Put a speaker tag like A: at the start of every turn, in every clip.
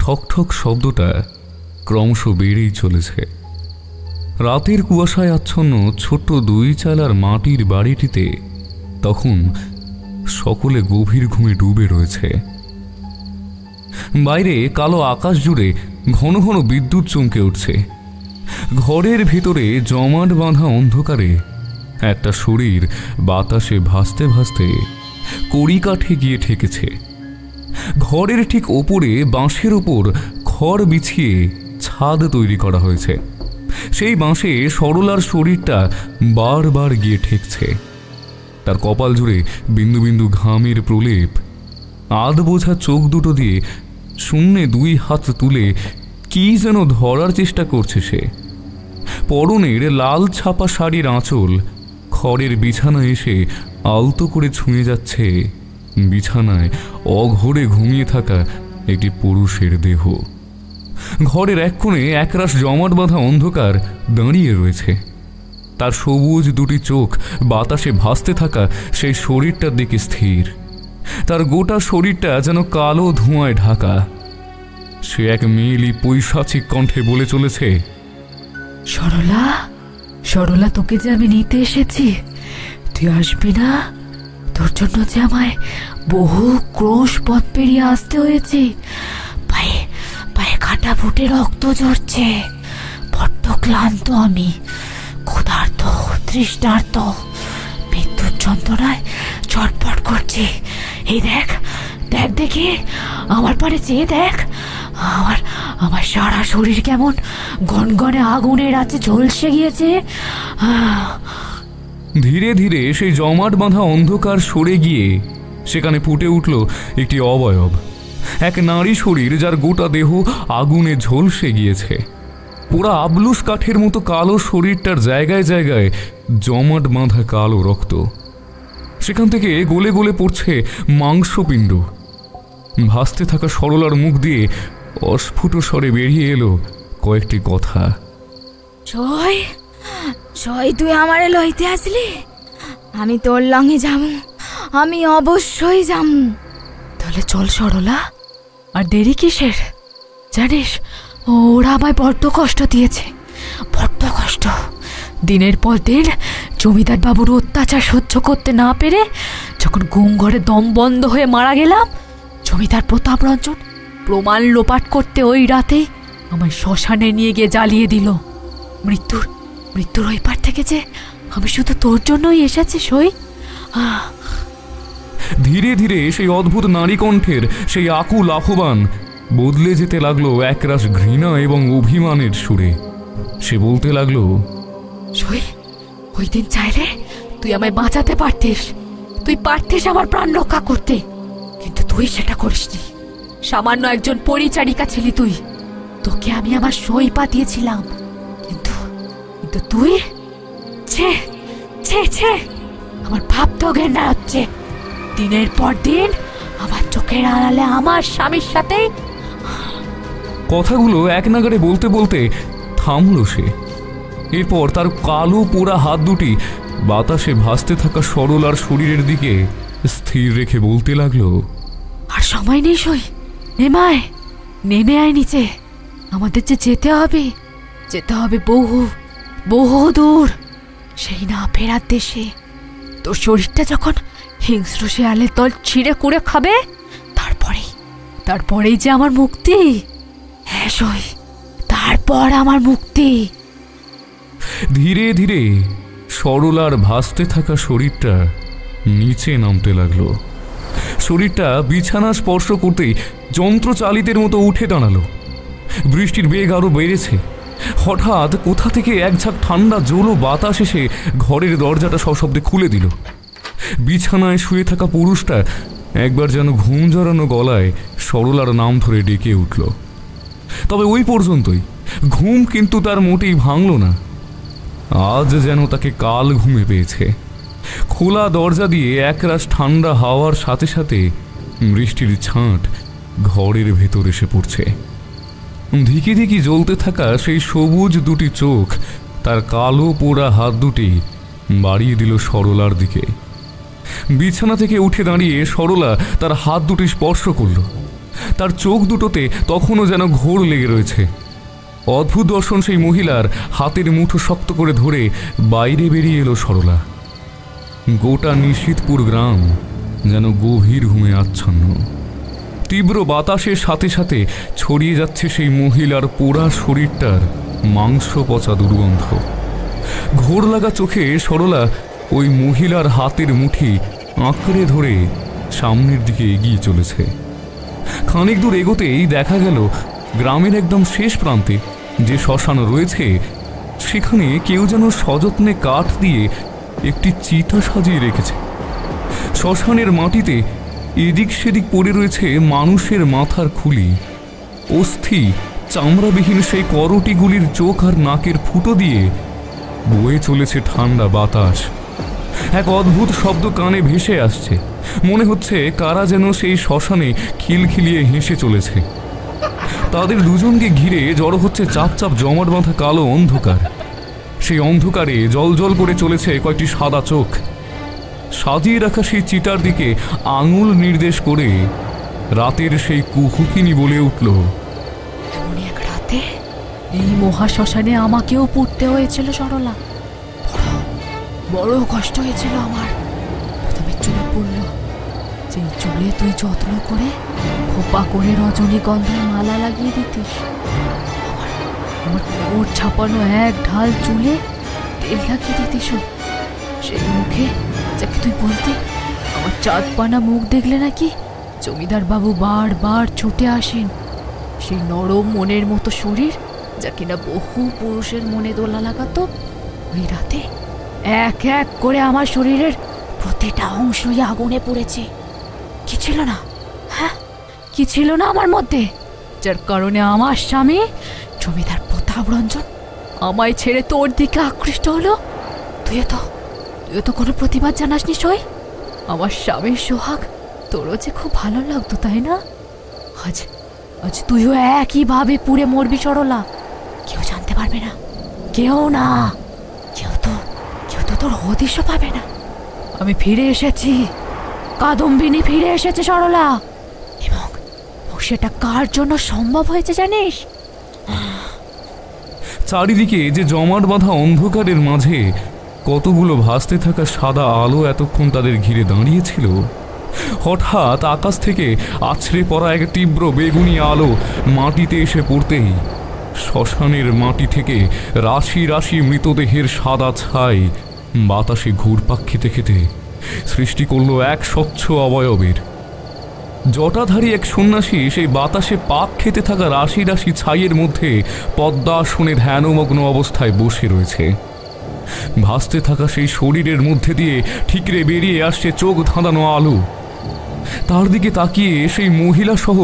A: ঠক ঠক শব্দটা ক্রমশ বেড়েই চলেছে। রাতের কুয়াশায় আচ্ছন্ন ছোট্ট 2 চালার মাটির বাড়িটিতে তখন সকলে গভীর ঘুমে ডুবে রয়েছে। বাইরে কালো আকাশ জুড়ে ঘন ঘন বিদ্যুৎ চমকে উঠছে। ঘরের ভেতরে জমাট বাঁধা অন্ধকারে একটা শরীর বাতাসে ভাসতে ভাসতে কড়িকাঠে গিয়ে ঠেকেছে। ঘরের ঠিক ওপরে বাঁশের ওপর খড় বিছিয়ে ছাদ তৈরি করা হয়েছে। সেই বাঁশে সরলার শরীরটা বারবার গিয়ে ঠেকছে। তার কপাল জুড়ে বিন্দু বিন্দু ঘামের প্রলেপ। আধ বোঝা চোখ দুটো দিয়ে শূন্যে 2 হাত তুলে কি যেন ধরার চেষ্টা করছে সে। পরনের লাল ছাপা শাড়ির আঁচল খড়ের বিছানায় এসে আলতো করে ছুঁয়ে যাচ্ছে বিছানায় অঘোরে ঘুমিয়ে থাকা একটি পুরুষের দেহ। ঘরের এক কোণে একরাশ জমাট বাঁধা অন্ধকার দাঁড়িয়ে রয়েছে। তার সবুজ 2টি চোখ বাতাসে ভাসতে থাকা সেই শরীরটার দিকে স্থির। তার গোটা শরীরটা যেন কালো ধোঁয়ায় ঢাকা। সে এক মেয়েলি পৈশাচিক কণ্ঠে বলে চলেছে,
B: সরলা, সরলা, তোকে যে আমি নিতে এসেছি, তুই আসবি না? তোর জন্য যে আমায় বহু ক্রোশ পথ পেরিয়ে আসতে হয়েছে। পায়ে পায়ে কাটা ফুটে রক্ত ঝরছে। বড্ড ক্লান্ত আমি, ক্ষুধার্ত, তৃষ্ণার্ত, বিদ্যুৎ যন্ত্রণায় ছটফট করছি। এই দেখ, দেখ, দেখি আমার পারে চেয়ে দেখ। আমার সারা শরীর কেমন গনগনে আগুনের আছে ঝলসে গিয়েছে।
A: ধীরে ধীরে সেই জমাট বাঁধা অন্ধকার সরে গিয়ে সেখানে ফুটে উঠল একটি অবয়ব। এক নারী শরীর, যার গোটা দেহ আগুনে ঝলসে গিয়েছে। পুরা আবলুস কাঠের মতো কালো শরীরটার জায়গায় জায়গায় জমাট বাঁধা কালো রক্ত। সেখান থেকে গলে গলে পড়ছে মাংসপিণ্ড। ভাসতে থাকা সরলার মুখ দিয়ে অস্ফুট স্বরে বেরিয়ে এলো কয়েকটি কথা।
C: ছয় ছয়, তুই আমারে লইতে আসলি? আমি তোর লঙে যাবো, আমি অবশ্যই যাবো।
B: তাহলে চল সরলা, আর দেরি কিসের? জানিস, ওরা আমায় বড্ড কষ্ট দিয়েছে, বড্ড কষ্ট। দিনের পর দিন জমিদার বাবুর অত্যাচার সহ্য করতে না পেরে যখন ঘুম ঘরে দম বন্ধ হয়ে মারা গেলাম, জমিদার প্রতাপ রঞ্জন প্রমাণ লোপাট করতে ওই রাতেই আমায় শ্মশানে নিয়ে গিয়ে জ্বালিয়ে দিল। মৃত্যুর ওই পার থেকে যে আমি শুধু তোর জন্যই এসেছি সই।
A: ধীরে ধীরে সেই অদ্ভুত নারী কণ্ঠের সেই আকুল আহ্বান বদলে যেতে লাগলো একরাশ ঘৃণা এবং অভিমানের সুরে। সে বলতে লাগলো,
B: সই, ওই দিন চাইলে তুই আমায় বাঁচাতে পারতিস, তুই পারতিস আমার প্রাণ রক্ষা করতে, কিন্তু তুই সেটা করিসনি। সামান্য একজন পরিচারিকা ছিলি তুই, তোকে আমি আমার সই পাতিয়েছিলাম, কিন্তু তুই ছে ছে ছে আমার ভাবতেও ঘেন্না হচ্ছে। দিনের পর দিন আমার চোখের আড়ালে আমার স্বামীর সাথে।
A: কথাগুলো এক নাগাড়ে বলতে বলতে থামল সে। এরপর তার কালো পোড়া হাত দুটি বাতাসে ভাসতে থাকা সরলার শরীরের দিকে স্থির রেখে বলতে লাগলো,
B: আর সময় নেই সই, নেমে আয় নিচে। আমাদের যে যেতে হবে বহু বহু দূর, সেই না ফেরার দেশে। তোর শরীরটা যখন হিংস্র শেয়ালের দল ছিঁড়ে কুড়ে খাবে, তারপরেই যে আমার মুক্তি। হ্যাঁ সই, তারপর আমার মুক্তি।
A: ধীরে ধীরে সরলার ভাসতে থাকা শরীরটা নিচে নামতে লাগলো। শরীরটা বিছানা স্পর্শ করতেই যন্ত্রচালিতের মতো উঠে দাঁড়ালো। বৃষ্টির বেগ আরো বেড়েছে। হঠাৎ কোথা থেকে এক ঝাঁক ঠান্ডা জোলো বাতাস এসে ঘরের দরজাটা সশব্দে খুলে দিল। বিছানায় শুয়ে থাকা পুরুষটা একবার যেন ঘুম জড়ানো গলায় সরলার নাম ধরে ডেকে উঠল। তবে ওই পর্যন্তই। ঘুম কিন্তু তার মোটেই ভাঙল না। আজ যেন তাকে কাল ঘুমে পেয়েছে। খোলা দরজা দিয়ে একরাশ ঠান্ডা হাওয়ার সাথে সাথে বৃষ্টির ছাঁট ঘরের ভেতর এসে পড়ছে। ধিকি ধিকি জ্বলতে থাকা সেই সবুজ 2টি চোখ তার কালো পোড়া হাত দুটি বাড়িয়ে দিল সরলার দিকে। বিছানা থেকে উঠে দাঁড়িয়ে সরলা তার হাত দুটি স্পর্শ করল। তার চোখ দুটোতে তখনও যেন ঘোর লেগে রয়েছে। অদ্ভুত দর্শন সেই মহিলার হাতের মুঠো শক্ত করে ধরে বাইরে বেরিয়ে এলো সরলা। গোটা নিশীথপুর গ্রাম যেন গভীর ঘুমে আচ্ছন্ন। তীব্র বাতাসের সাথে সাথে ছড়িয়ে যাচ্ছে সেই মহিলার পোড়া শরীরটার মাংস পচা দুর্গন্ধ। ঘোর লাগা চোখে সরলা ওই মহিলার হাতের মুঠি আঁকড়ে ধরে সামনের দিকে এগিয়ে চলেছে। খানিক দূর এগোতেই দেখা গেল গ্রামের একদম শেষ প্রান্তে যে শ্মশান রয়েছে সেখানে কেউ যেন সযত্নে কাঠ দিয়ে একটি চিতা সাজিয়ে রেখেছে। শ্মশানের মাটিতে এদিক সেদিক পড়ে রয়েছে মানুষের মাথার খুলি, অস্থি, চামড়াবিহীন সেই করটিগুলির চোখ আর নাকের ফুটো দিয়ে বয়ে চলেছে ঠান্ডা বাতাস। এক অদ্ভুত শব্দ কানে ভেসে আসছে, মনে হচ্ছে কারা যেন সেই শ্মশানে খিলখিলিয়ে হেসে চলেছে। তাদের দুজনকে ঘিরে জড়ো হচ্ছে চাপ চাপ জমাট বাঁধা কালো অন্ধকার। সেই অন্ধকারে জলজল করে চলেছে কয়েকটি সাদা চোখ। সাজিয়ে রাখা সেই চিতার দিকে আঙুল নির্দেশ করে রাতের সেই কুহুকিনী বলে উঠল,
B: এমনই এক রাতে এই মহাশ্মশানে আমাকেও পড়তে হয়েছিল সরলা। বড় কষ্ট হয়েছিল আমার। প্রথমে চুল পড়ল, যে চুলে তুই যত্ন করে খোপা করে রজনীগন্ধার মালা লাগিয়ে দিতিস। আমার কোমর ছাপানো এক ঢাল চুলে তেল লাগিয়ে দিতিস। সেই মুখে যাকে তুই বলতি আমার চাঁদ পানা মুখ দেখলে নাকি জমিদার বাবু বারবার ছুটে আসেন। সেই নরম মনের মতো শরীর যা কিনা বহু পুরুষের মনে দোলা লাগাতো, ওই রাতে এক এক করে আমার শরীরের প্রতিটা অংশই আগুনে পড়েছে। কি ছিল না, হ্যাঁ কি ছিল না আমার মধ্যে, যার কারণে আমার স্বামী জমিদার প্রতাপ রঞ্জন আমায় ছেড়ে তোর দিকে আকৃষ্ট হলো। তুইও তো কোনো প্রতিবাদ জানাসনি সই। আমার স্বামীর সোহাগ তোরও যে খুব ভালো লাগতো, তাই না? আজ তুইও একইভাবে পুড়ে মরবি সরলা। কেউ জানতে পারবে না, কেউ না, কেউ তো তোর হদিশ পাবে না। আমি ফিরে এসেছি, কাদম্বিনী ফিরে এসেছে সরলা। এবং সেটা কার জন্য সম্ভব হয়েছে জানিস?
A: চারিদিকে যে জমাট বাঁধা অন্ধকারের মাঝে কতগুলো ভাসতে থাকা সাদা আলো এতক্ষণ তাদের ঘিরে দাঁড়িয়েছিল, হঠাৎ আকাশ থেকে আছড়ে পড়া এক তীব্র বেগুনি আলো মাটিতে এসে পড়তেই শ্মশানের মাটি থেকে রাশি রাশি মৃতদেহের সাদা ছাই বাতাসে ঘুরপাক খেতে খেতে সৃষ্টি করল এক স্বচ্ছ অবয়বের। জটাধারী এক সন্ন্যাসী সেই বাতাসে পাক খেতে থাকা রাশি রাশি ছাইয়ের মধ্যে পদ্মাসনে ধ্যানমগ্ন অবস্থায় বসে রয়েছে। ভাসতে থাকা সেই শরীরের মধ্যে দিয়ে ঠিকরে বেরিয়ে আসছে চোখ ধাঁধানো আলো। তার দিকে তাকিয়ে সেই মহিলা সহ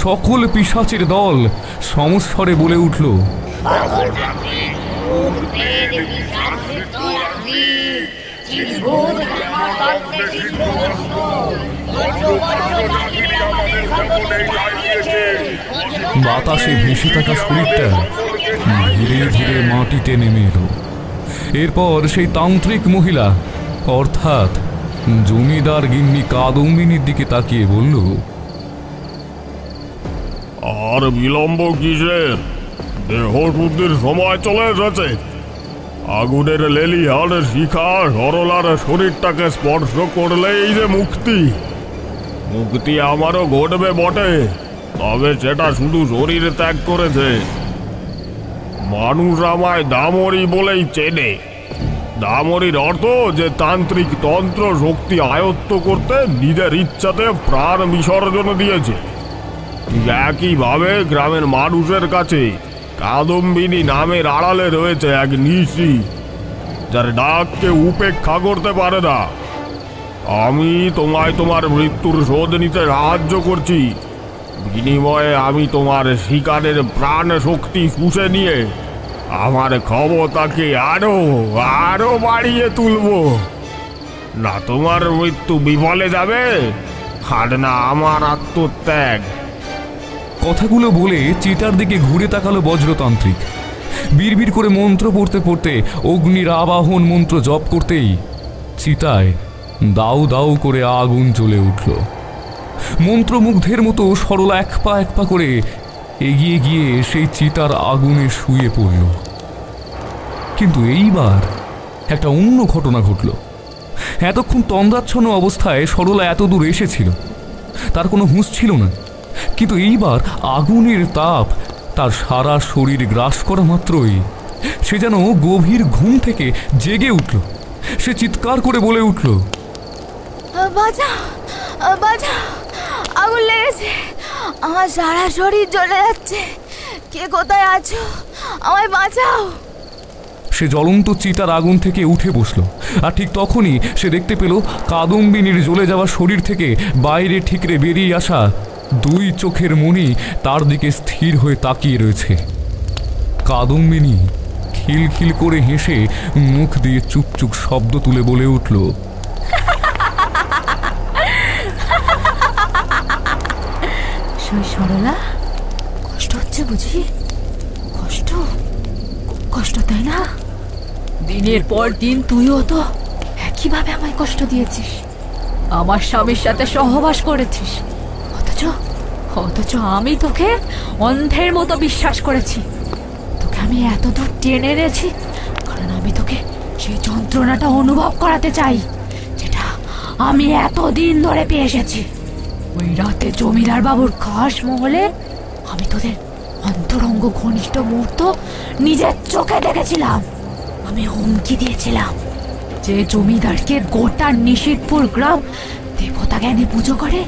A: সকল পিশাচের দল সমস্বরে বলে উঠল, বাতাসে ভেসে থাকা শরীরটা ধীরে ধীরে মাটিতে নেমে এলো। এরপর সেই তান্ত্রিক মহিলা অর্থাৎ জমিদার গিন্নি কাদম্বিনীর দিকে তাকিয়ে বলল,
D: আর বিলম্ব কিসের? দেহ শুদ্ধির সময় চলে এসেছে। আগুনের লেলিহান শিখা সরলার শরীরটাকে স্পর্শ করলেই যে মুক্তি আমারও ঘটবে বটে, তবে সেটা শুধু শরীর ত্যাগ করেছে। মানুষ আমায় দামরি বলেই চেনে। দামরির অর্থ যে তান্ত্রিক তন্ত্র শক্তি আয়ত্ত করতে নিজের ইচ্ছাতে প্রাণ বিসর্জন দিয়েছে। ঠিক একইভাবে গ্রামের মানুষের কাছে কাদম্বিনী নামের আড়ালে রয়েছে এক নিশি, যার ডাককে উপেক্ষা করতে পারে না। আমি তোমায় তোমার মৃত্যুর শোধ নিতে সাহায্য করছি। বিনিময়ে আমি তোমার শিকারের প্রাণ শক্তি শুষে নিয়ে আমার ক্ষমতাকে আরো বাড়িয়ে তুলব। না তোমার মৃত্যু বিফলে যাবে, আর না আমার আত্মত্যাগ।
A: কথাগুলো বলে চিতার দিকে ঘুরে তাকালো বজ্রতান্ত্রিক। বিড়বিড় করে মন্ত্র পড়তে পড়তে অগ্নির আবাহন মন্ত্র জপ করতেই চিতায় দাউ দাউ করে আগুন জ্বলে উঠল। মন্ত্রমুগ্ধের মতো সরলা এক পা করে এগিয়ে গিয়ে সেই চিতার আগুনে শুয়ে পড়ল। কিন্তু এইবার একটা অন্য ঘটনা ঘটল। এতক্ষণ তন্দ্রাচ্ছন্ন অবস্থায় সরলা এত দূর এসেছিল, তার কোনো হুঁশ ছিল না। কিন্তু এইবার আগুনের তাপ তার সারা শরীর গ্রাস করা মাত্রই সে যেন গভীর ঘুম থেকে জেগে উঠল। সে চিৎকার করে বলে উঠল,
C: বাঁচাও, বাঁচাও, আগুন লেগেছে, আমার সারা শরীর জ্বলে যাচ্ছে, কে কোথায় আছো, আমায় বাঁচাও।
A: সে জ্বলন্ত চিতার আগুন থেকে উঠে বসল, আর ঠিক তখনই সে দেখতে পেল কাদম্বিনীর জ্বলে যাওয়া শরীর থেকে বাইরে ঠিকরে বেরিয়ে আসা দুই চোখের মণি তার দিকে স্থির হয়ে তাকিয়ে রয়েছে। কাদম্বিনী খিলখিল করে হেসে মুখ দিয়ে চুকচুক শব্দ তুলে বলে উঠল,
B: সরলা, কষ্ট হচ্ছে বুঝি? কষ্ট, কষ্ট তাই না? দিনের পর দিন তুইও তো একইভাবে আমায় কষ্ট দিয়েছিস, আমার স্বামীর সাথে সহবাস করেছিস, অথচ আমি তোকে অন্ধের মতো বিশ্বাস করেছি। তোকে আমি এত দূর টেনে এনেছি কারণ আমি তোকে সেই যন্ত্রণাটা অনুভব করাতে চাই যেটা আমি এতদিন ধরে পেয়ে এসেছি। ওই রাতে জমিদার বাবুর খাস মহলে আমি তোদের অন্তরঙ্গ ঘনিষ্ঠ মুহূর্ত নিজের চোখে দেখেছিলাম। আমি হুমকি দিয়েছিলাম যে জমিদারকে গোটা নিশিতপুর গ্রাম দেবতা জ্ঞানে পুজো করে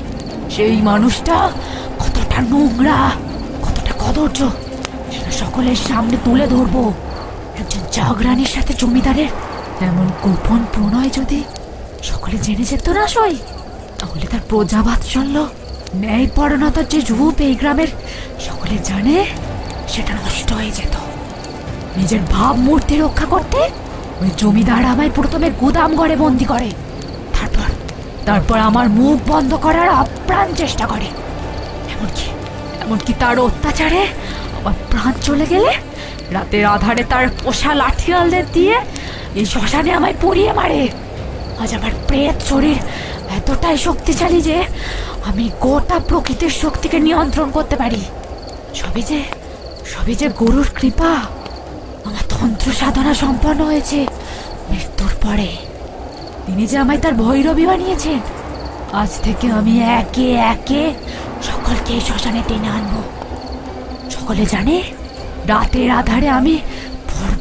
B: সেই মানুষটা কতটা নোংরা, কতটা কদর্য সেটা সকলের সামনে তুলে ধরবো। একজন জাগরানির সাথে জমিদারের এমন গোপন প্রণয় যদি সকলে জেনে যেত না সই, তাহলে তার প্রজাবাৎসল্য, ন্যায়পরায়ণতার যে রূপ এই গ্রামের সকলে জানে সেটা নষ্ট হয়ে যেত। নিজের ভাবমূর্তি রক্ষা করতে ওই জমিদার আমায় প্রথমে গুদাম ঘরে বন্দি করে, তারপর আমার মুখ বন্ধ করার আপ্রাণ চেষ্টা করে। এমনকি তার অত্যাচারে আমার প্রাণ চলে গেলে রাতের আধারে তার পোষা লাঠিয়ালদের দিয়ে এই শ্মশানে আমায় পুড়িয়ে মারে। আজ আমার প্রেত শরীর এতটাই শক্তিশালী যে আমি গোটা প্রকৃতির শক্তিকে নিয়ন্ত্রণ করতে পারি। সবই যে গুরুর কৃপা। আমার তন্ত্র সাধনা সম্পন্ন হয়েছে মৃত্যুর পরে। তিনি যে আমায় তার ভৈরবী বানিয়েছেন। আজ থেকে আমি একে একে সকলকে শ্মশানে টেনে আনবো। সকলে জানে রাতের আধারে আমি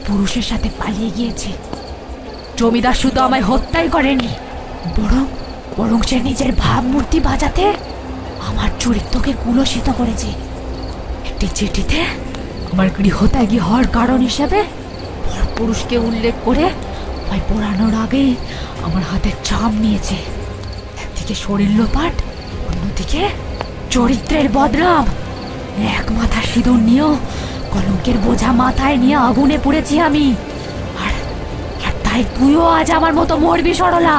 B: পুরুষের সাথে পালিয়ে গিয়েছি। জমিদার শুধু আমায় হত্যাই করেনি, বরং সে নিজের ভাবমূর্তি বাজাতে আমার চরিত্রকে কুলসিত করেছে। একটি চিঠিতে আমার গৃহত্যাগী হওয়ার কারণ হিসেবে পুরুষকে উল্লেখ করে আমায় পোড়ানোর আগেই আমার হাতে চাম নিয়েছে। একদিকে শরীর লোপাট, অন্যদিকে চরিত্রের বদনাম। এক মাথা সিঁদুর নিয়েও কলঙ্কের বোঝা মাথায় নিয়ে আগুনে পুড়েছি আমি। আর তাই তুইও আজ আমার মতো মরবি সরলা।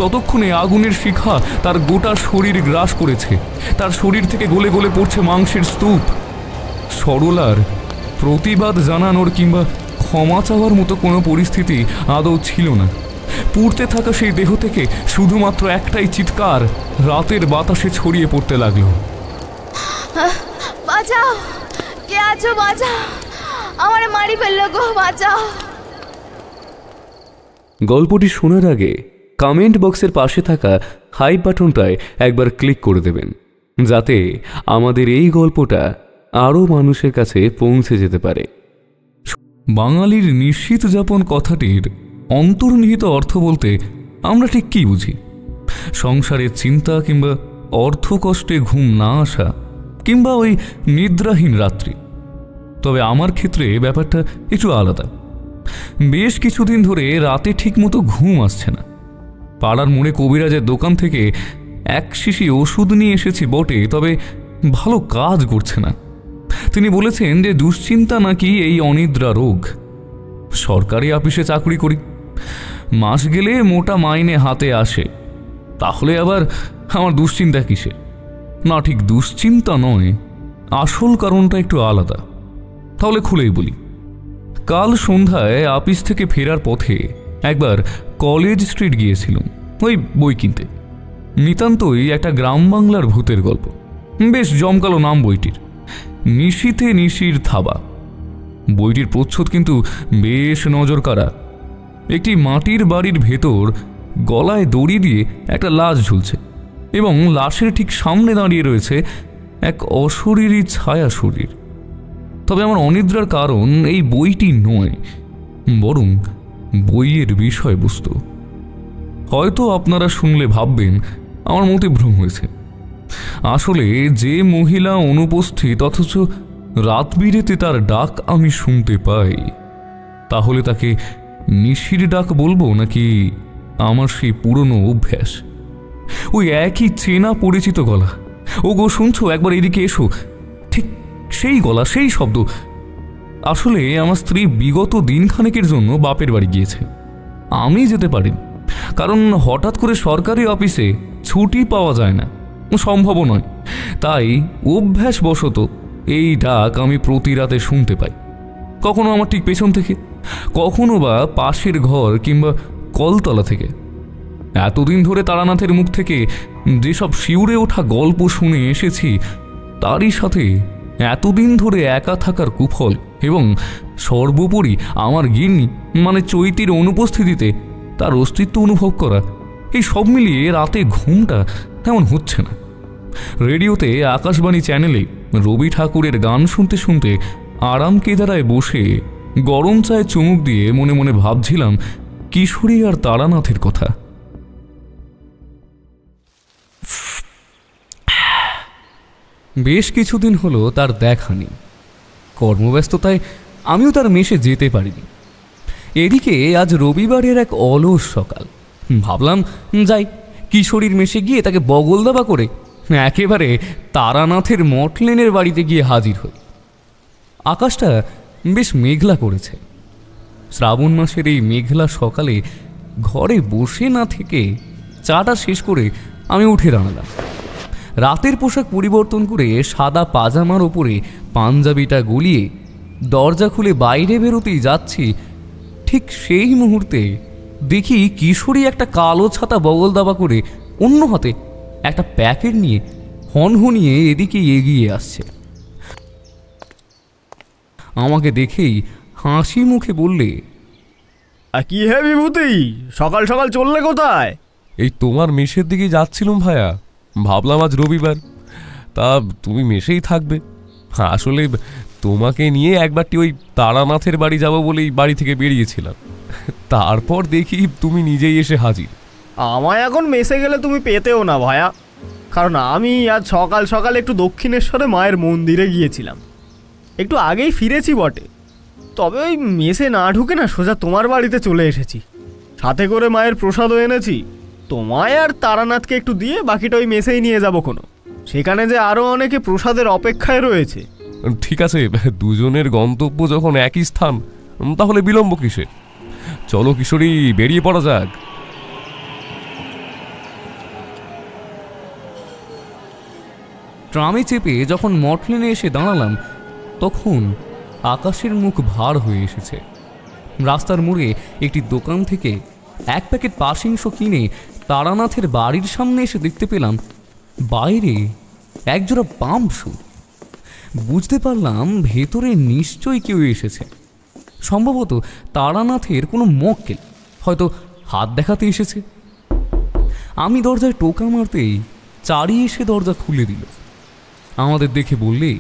A: ততক্ষণে আগুনের শিখা তার গোটা শরীর গ্রাস করেছে। তার শরীর থেকে গলে গলে পড়ছে মাংসের স্তূপ। সরলার প্রতিবাদ জানানোর কিংবা ক্ষমা চাওয়ার মতো কোনো পরিস্থিতি আদৌ ছিল না। পুড়তে থাকা সেই দেহ থেকে শুধুমাত্র একটাই চিৎকার রাতের বাতাসে ছড়িয়ে পড়তে লাগলো,
C: বাঁচাও, কে আছো, বাঁচাও, আমার মারি ফেললো গো, বাঁচাও।
A: গল্পটি শোনার আগে কমেন্ট বক্সের পাশে থাকা হাই বাটনটায় একবার ক্লিক করে দেবেন, যাতে আমাদের এই গল্পটা আরও মানুষের কাছে পৌঁছে যেতে পারে। বাঙালির নিশ্চিত যাপন কথাটির অন্তর্নিহিত অর্থ বলতে আমরা ঠিক কী বুঝি? সংসারের চিন্তা কিংবা অর্থকষ্টে ঘুম না আসা কিংবা ওই নিদ্রাহীন রাত্রি। তবে আমার ক্ষেত্রে ব্যাপারটা একটু আলাদা। বেশ কিছুদিন ধরে রাতে ঠিকমতো ঘুম আসছে না। পাড়ার মোড়ে কবিরাজের দোকান থেকে এক শিশি ওষুধ নিয়ে এসেছি বটে, তবে ভালো কাজ করছে না। তিনি বলেছেন যে দুশ্চিন্তা নাকি এই অনিদ্রা রোগ। সরকারি অফিসে চাকরি করি, মাস গেলে মোটা মাইনে হাতে আসে, তাহলে আবার আমার দুশ্চিন্তা কিসে? না, ঠিক দুশ্চিন্তা নয়, আসল কারণটা একটু আলাদা। তাহলে খুলেই বলি। কাল সন্ধ্যায় অফিস থেকে ফেরার পথে একবার কলেজ স্ট্রিট গিয়েছিলাম ওই বই কিনতে। নিতান্তই একটা গ্রাম বাংলার ভূতের গল্প, বেশ জমকালো নাম বইটির, নিশিতে নিশির থাবা। বইটির প্রচ্ছদ কিন্তু বেশ নজর কাড়া। একটি মাটির বাড়ির ভেতর গলায় দড়ি দিয়ে একটা লাশ ঝুলছে এবং লাশের ঠিক সামনে দাঁড়িয়ে রয়েছে এক অশরীরী ছায়া শরীর। তবে আমার অনিদ্রার কারণ এই বইটি নয়, বরং বইয়ের বিষয়বস্তু। হয়তো আপনারা শুনলে ভাববেন আমার মতে ভ্রম হয়েছে। আসলে যে মহিলা অনুপস্থিত অথচ রাত বিরেতে তার ডাক আমি শুনতে পাই, তাহলে তাকে নিশির ডাক বলবো নাকি আমার সেই পুরনো অভ্যাস? ওই একই চেনা পরিচিত গলা, ও গো শুনছো, একবার এদিকে এসো, ঠিক সেই গলা, সেই শব্দ। আসলে আমার স্ত্রী বিগত দিনখানেকের জন্য বাপের বাড়ি গিয়েছে। আমি যেতে পারিনি, কারণ হঠাৎ করে সরকারি অফিসে ছুটি পাওয়া যায় না, সম্ভব নয়। তাই অভ্যাসবশত এই ডাক আমি প্রতি রাতে শুনতে পাই, কখনো আমার ঠিক পেছন থেকে, কখনো বা পাশের ঘর কিংবা কলতলা থেকে। এতদিন ধরে তারানাথের মুখ থেকে যেসব শিউরে ওঠা গল্প শুনে এসেছি, তারই সাথে এতদিন ধরে একা থাকার কুফল এবং সর্বোপরি আমার গিন্নি মানে চৈতির অনুপস্থিতিতে তার অস্তিত্ব অনুভব করা, এই সব মিলিয়ে রাতে ঘুমটা তেমন হচ্ছে না। রেডিওতে আকাশবাণী চ্যানেলে রবি ঠাকুরের গান শুনতে শুনতে আরাম কেদারায় বসে গরম চায়ে চুমুক দিয়ে মনে মনে ভাবছিলাম কিশোরী আর তারানাথের কথা। বেশ কিছুদিন হলো তার দেখা নেই। কর্মব্যস্ততায় আমিও তার মেশে যেতে পারিনি। এদিকে আজ রবিবারের এক অলস সকাল, ভাবলাম যাই কিশোরীর মেশে গিয়ে তাকে বগল দাবা করে একেবারে তারানাথের মটলেনের বাড়িতে গিয়ে হাজির হই। আকাশটা বেশ মেঘলা করেছে। শ্রাবণ মাসের এই মেঘলা সকালে ঘরে বসে না থেকে চাটা শেষ করে আমি উঠে দাঁড়ালাম। রাতের পোশাক পরিবর্তন করে সাদা পাজামার ওপরে পাঞ্জাবিটা গলিয়ে দরজা খুলে বাইরে বেরোতেই যাচ্ছি, ঠিক সেই মুহূর্তে দেখি কিশোরী একটা কালো ছাতা বগল দাবা করে অন্য হাতে একটা প্যাকেট নিয়ে হনহনিয়ে এদিকে এগিয়ে আসছে। আমাকে দেখেই হাসি মুখে বললে,
E: কি হে বিভূতি, সকাল সকাল চললে কোথায়?
F: এই তোমার মেসের দিকে যাচ্ছিলাম ভাইয়া, ভাবলাম আজ রবিবার, তা তুমি মেসেই থাকবে। আসলে তোমাকে নিয়ে একবারটি ওই তারানাথের বাড়ি যাব বলেই বাড়ি থেকে বেরিয়েছিলাম, তারপর দেখি তুমি নিজেই এসে হাজির।
E: আমায় এখন মেসে গেলে তুমি পেতেও না ভায়া, কারণ আমি আজ সকাল সকাল একটু দক্ষিণেশ্বরে মায়ের মন্দিরে গিয়েছিলাম। একটু আগেই ফিরেছি বটে, তবে ওই মেসে না ঢুকে না সোজা তোমার বাড়িতে চলে এসেছি। সাথে করে মায়ের প্রসাদও এনেছি। তোমায় আর তারানাথকে একটু দিয়ে বাকিটা ওই মেসেই নিয়ে যাব, কোনো সেখানে যে আরও অনেকে প্রসাদের অপেক্ষায় রয়েছে।
F: ঠিক আছে, দুজনের গন্তব্য যখন একই স্থান, তাহলে বিলম্ব কিসে? চলো কিশোরী, বেরিয়ে পড়া যাক।
A: ট্রামে চেপে যখন মটলেনে এসে দাঁড়ালাম, তখন আকাশের মুখ ভার হয়ে এসেছে। রাস্তার মোড়ে একটি দোকান থেকে এক প্যাকেট পাশিংশ কিনে তারানাথের বাড়ির সামনে এসে দেখতে পেলাম বাইরে একজোড়া পাম্প শু। বুঝতে পারলাম ভেতরে নিশ্চয়ই কেউ এসেছে, সম্ভবত তারানাথের কোনো মক্কেল, হয়তো হাত দেখাতে এসেছে। আমি দরজায় টোকা মারতেই চারি এসে দরজা খুলে দিল। আমাদের দেখে বললে,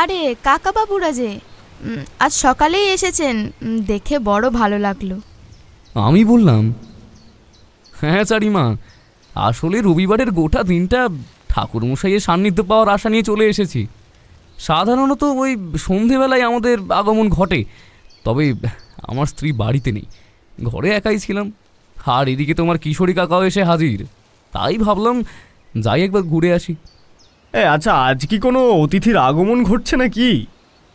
C: আরে কাকা বাবুরা যে আজ সকালেই এসেছেন, দেখে বড় ভালো লাগলো।
A: আমি বললাম, হ্যাঁ চারিমা, আসলে রবিবারের গোটা দিনটা ঠাকুরমশাইয়ের সান্নিধ্য পাওয়ার আশা নিয়ে চলে এসেছি। সাধারণত ওই সন্ধেবেলায় আমাদের আগমন ঘটে, তবে আমার স্ত্রী বাড়িতে নেই, ঘরে একাই ছিলাম। আর এদিকে তোমার কিশোরী কাকাও এসে হাজির, তাই ভাবলাম যাই একবার ঘুরে আসি।
E: আচ্ছা, আজ কি কোনো অতিথির আগমন ঘটছে নাকি?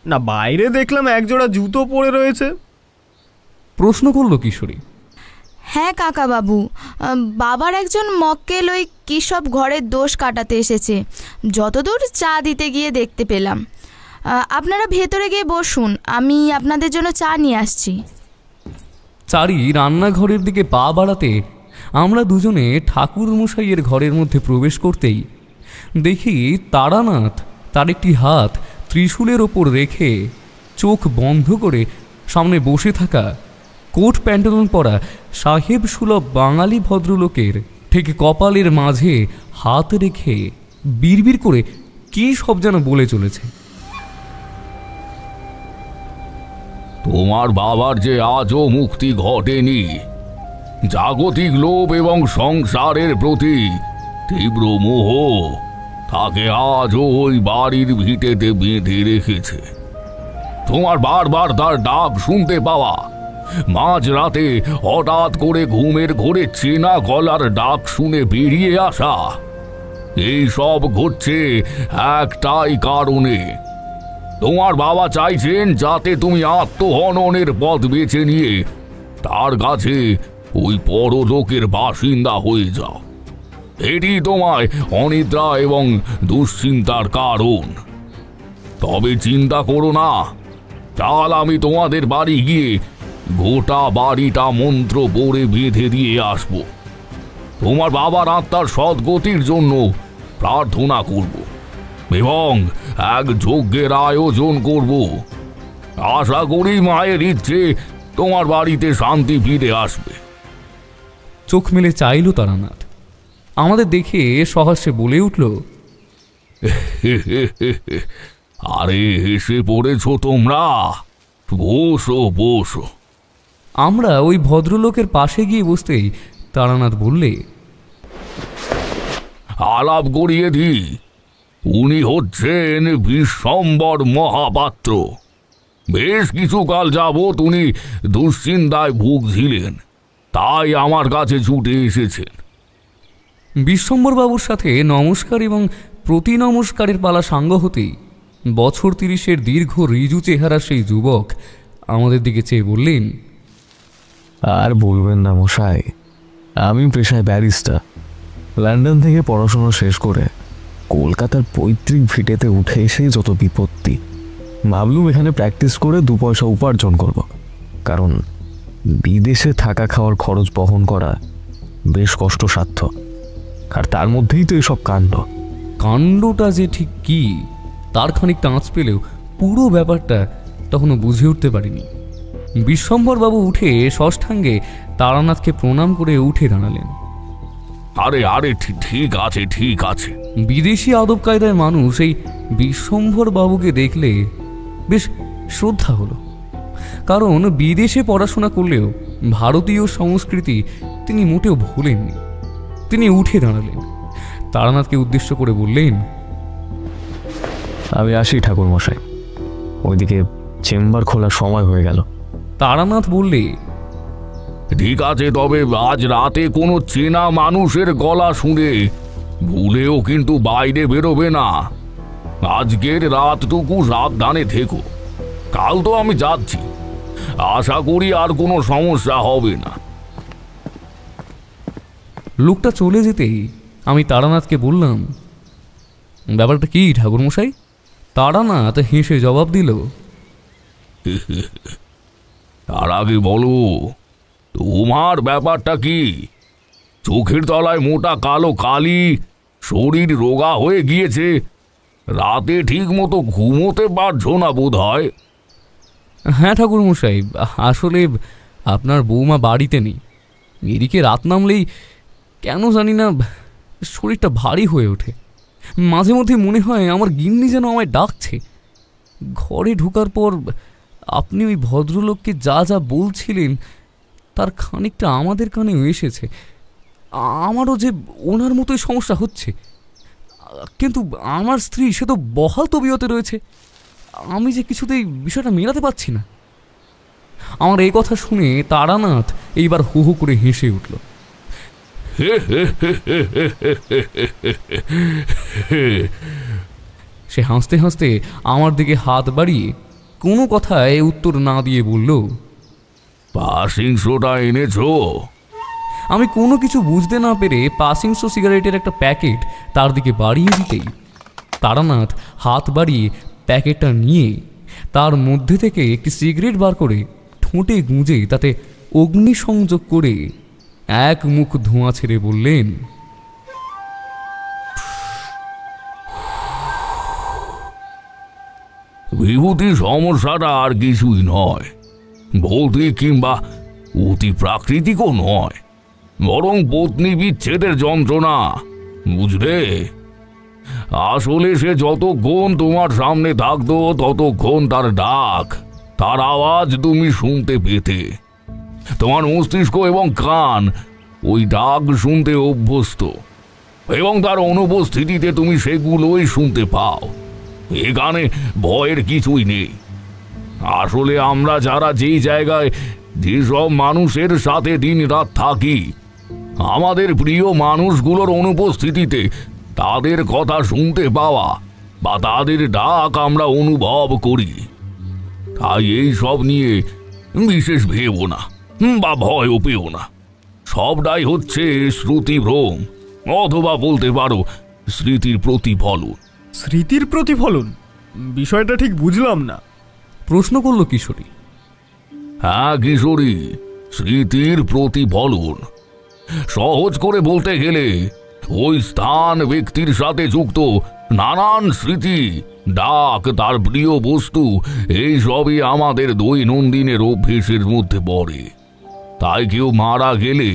E: না বাইরে দেখলাম একজোড়া জুতো পরে রয়েছে।
A: প্রশ্ন করলো কিশোরী।
C: হ্যাঁ কাকা বাবু, বাবার একজন মক্কেল ওই কী সব ঘরের দোষ কাটাতে এসেছে, যতদূর চা দিতে গিয়ে দেখতে পেলাম। আপনারা ভেতরে গিয়ে বসুন, আমি আপনাদের জন্য চা নিয়ে আসছি।
A: চারি রান্নাঘরের দিকে পা বাড়াতে আমরা দুজনে ঠাকুর মশাইয়ের ঘরের মধ্যে প্রবেশ করতেই দেখি তারানাথ তার একটি হাত ত্রিশূলের ওপর রেখে চোখ বন্ধ করে সামনে বসে থাকা কোট প্যান্টালুন পরা সাহেব সুলভ বাঙালি ভদ্রলোকের ঠিক কপালের মাঝে হাত রেখে বিড়বিড় করে কী সব যেন বলে চলেছে।
G: তোমার বাবার যে আজও মুক্তি ঘটেনি, জাগতিক লোভ এবং সংসারের প্রতি তীব্র মোহ তাকে আজও ওই বাড়ির ভিটেতে বেঁধে রেখেছে। তোমার বারবার তার ডাক শুনতে পাওয়া, মাঝরাতে হঠাৎ করে ঘুমের ঘোরে চেনা গলার ডাক শুনে বেরিয়ে আসা, এই সব ঘটছে একটাই কারণে। তোমার বাবা চাইছেন যাতে তুমি আত্মহননের পথ বেছে নিয়ে তার কাছে ওই পরলোকের বাসিন্দা হয়ে যাও। এটি তোমায় অনিদ্রা এবং দুশ্চিন্তার কারণ। তবে চিন্তা করো না, কাল আমি তোমাদের বাড়ি গিয়ে গোটা বাড়িটা মন্ত্র পড়ে বেঁধে দিয়ে আসব। তোমার বাবার আত্মার সদ্গতির জন্য প্রার্থনা করব এবং এক যজ্ঞের আয়োজন করব। আশা করি মায়ের ইচ্ছে তোমার বাড়িতে শান্তি ফিরে আসবে।
A: চোখ মেলে চাইল তারানাথ। আমাদের দেখে সহাস্যে বলে উঠল,
G: আরে এসে পড়েছ তোমরা, বসো বসো।
A: আমরা ওই ভদ্রলোকের পাশে গিয়ে বসতেই তারানাথ বললে,
G: আলাপ করিয়ে দিই, উনি হচ্ছেন বিশ্বম্বর মহাপাত্র। বেশ কিছুকাল যাবৎ উনি দুশ্চিন্তায় ভুগছিলেন, তাই আমার কাছে ছুটে এসেছেন।
A: বিশ্বম্বরবাবুর সাথে নমস্কার এবং প্রতি নমস্কারের পালা সাঙ্গ হতেই বছর 30-এর দীর্ঘ রিজু চেহারা সেই যুবক আমাদের দিকে চেয়ে বললেন,
H: আর বলবেন না মশাই, আমি পেশায় ব্যারিস্টার। লন্ডন থেকে পড়াশোনা শেষ করে কলকাতার পৈতৃক ভিটেতে উঠে এসেই যত বিপত্তি। ভাবলুম এখানে প্র্যাকটিস করে 2 পয়সা উপার্জন করব, কারণ বিদেশে থাকা খাওয়ার খরচ বহন করা বেশ কষ্টসাধ্য। আর তার মধ্যেই তো এসব কাণ্ড।
A: কাণ্ডটা যে ঠিক কি তার খানিকটা আঁচ পেলেও পুরো ব্যাপারটা তখনও বুঝে উঠতে পারিনি। বিশ্বম্বরবাবু উঠে ষষ্ঠাঙ্গে তারানাথকে প্রণাম করে উঠে দাঁড়ালেন।
G: আরে আরে ঠিক আছে ঠিক আছে।
A: বিদেশি আদব কায়দায় মানুষ এই বিশ্বম্বরবাবুকে দেখলে বেশ শ্রদ্ধা হলো, কারণ বিদেশে পড়াশোনা করলেও ভারতীয় সংস্কৃতি তিনি মোটেও ভুলেননি। তিনি উঠে দাঁড়ালেন, তারানাথকে উদ্দেশ্য করে বললেন,
H: আমি আসি ঠাকুর মশাই, ওইদিকে চেম্বার খোলার সময় হয়ে গেল।
A: তারানাথ বললে,
G: ঠিক আছে, তবে আজ রাতে কোনো চেনা মানুষের গলা শুনে ভুলেও কিন্তু বাইরে বেরোবে না। আজকের রাতটুকু সাবধানে থেকো, কাল তো আমি যাচ্ছি, আশা করি আর কোনো সমস্যা হবে না।
A: লোকটা চলে যেতেই আমি তারানাথকে বললাম, ব্যাপারটা কি ঠাকুরমশাই? তারানাথ হেসে জবাব দিল,
G: তার আগে বলো, তোমার ব্যাপারটা কি? চোখের তলায় মোটা কালো কালি, শরীর রোগা হয়ে গিয়েছে, রাতে ঠিক মতো ঘুমোতে পারছো না বোধ হয়।
A: হ্যাঁ ঠাকুরমশাই, আসলে আপনার বৌমা বাড়িতে নেই। এদিকে রাত নামলেই কেন জানি না শরীরটা ভারী হয়ে ওঠে। মাঝে মধ্যে মনে হয় আমার গিন্নি যেন আমায় ডাকছে। ঘরে ঢোকার পর আপনি ওই ভদ্রলোককে যা যা বলছিলেন তার খানিকটা আমাদের কানেও এসেছে। আমারও যে ওনার মতোই সমস্যা হচ্ছে, কিন্তু আমার স্ত্রী সে তো বহাল তবিয়তে রয়েছে। আমি যে কিছুতেই বিষয়টা মেলাতে পারছি না। আমার এই কথা শুনে তারানাথ এইবার হু হু করে হেসে উঠল। সে হাসতে হাসতে আমার দিকে হাত বাড়িয়ে কোনো কথায় উত্তর না দিয়ে বলল,
G: পাসিং সোডা এনেছো?
A: আমি কোনো কিছু বুঝতে না পেরে পাসিংসো সিগারেটের একটা প্যাকেট তার দিকে বাড়িয়ে দিতেই তারানাথ হাত বাড়িয়ে প্যাকেটটা নিয়ে তার মধ্যে থেকে একটি সিগারেট বার করে ঠোঁটে গুঁজে তাতে অগ্নিসংযোগ করে এক মুখ ধোঁয়া ছেড়ে বললেন,
G: বিভূতি সমস্যাটা আর কিছুই নয়, ভৌতিক কিংবা অতি প্রাকৃতিকও নয়, বরং পত্নী বিচ্ছেদের যন্ত্রণা, বুঝলে? আসলে সে যতক্ষণ তোমার সামনে থাকতো ততক্ষণ তার ডাক, তার আওয়াজ তুমি শুনতে পেতে। তোমার মস্তিষ্ক এবং কান ওই ডাক শুনতে অভ্যস্ত এবং তার অনুপস্থিতিতে তুমি সেগুলোই শুনতে পাও। এখানে ভয়ের কিছুই নেই। আসলে আমরা যারা যেই জায়গায় যেসব মানুষের সাথে দিন রাত থাকি, আমাদের প্রিয় মানুষগুলোর অনুপস্থিতিতে তাদের কথা শুনতে পাওয়া বা তাদের ডাক আমরা অনুভব করি। তাই এই সব নিয়ে বিশেষ ভেবো না বা ভয়ও পেও না। সবটাই হচ্ছে শ্রুতিভ্রম, অথবা বলতে পারো স্মৃতির প্রতিফলন।
E: স্মৃতির প্রতিফলন? বিষয়টা ঠিক বুঝলাম না।
A: প্রশ্ন করল কিশোরী।
G: হ্যাঁ কিশোরী, স্মৃতির প্রতিফলন। সহজ করে বলতে গেলে ওই স্থান ব্যক্তির সাথে যুক্ত নানান স্মৃতি, ডাক, তার প্রিয় বস্তু, এই সবই আমাদের দৈনন্দিনের অভ্যেসের মধ্যে পড়ে। তাই কেউ মারা গেলে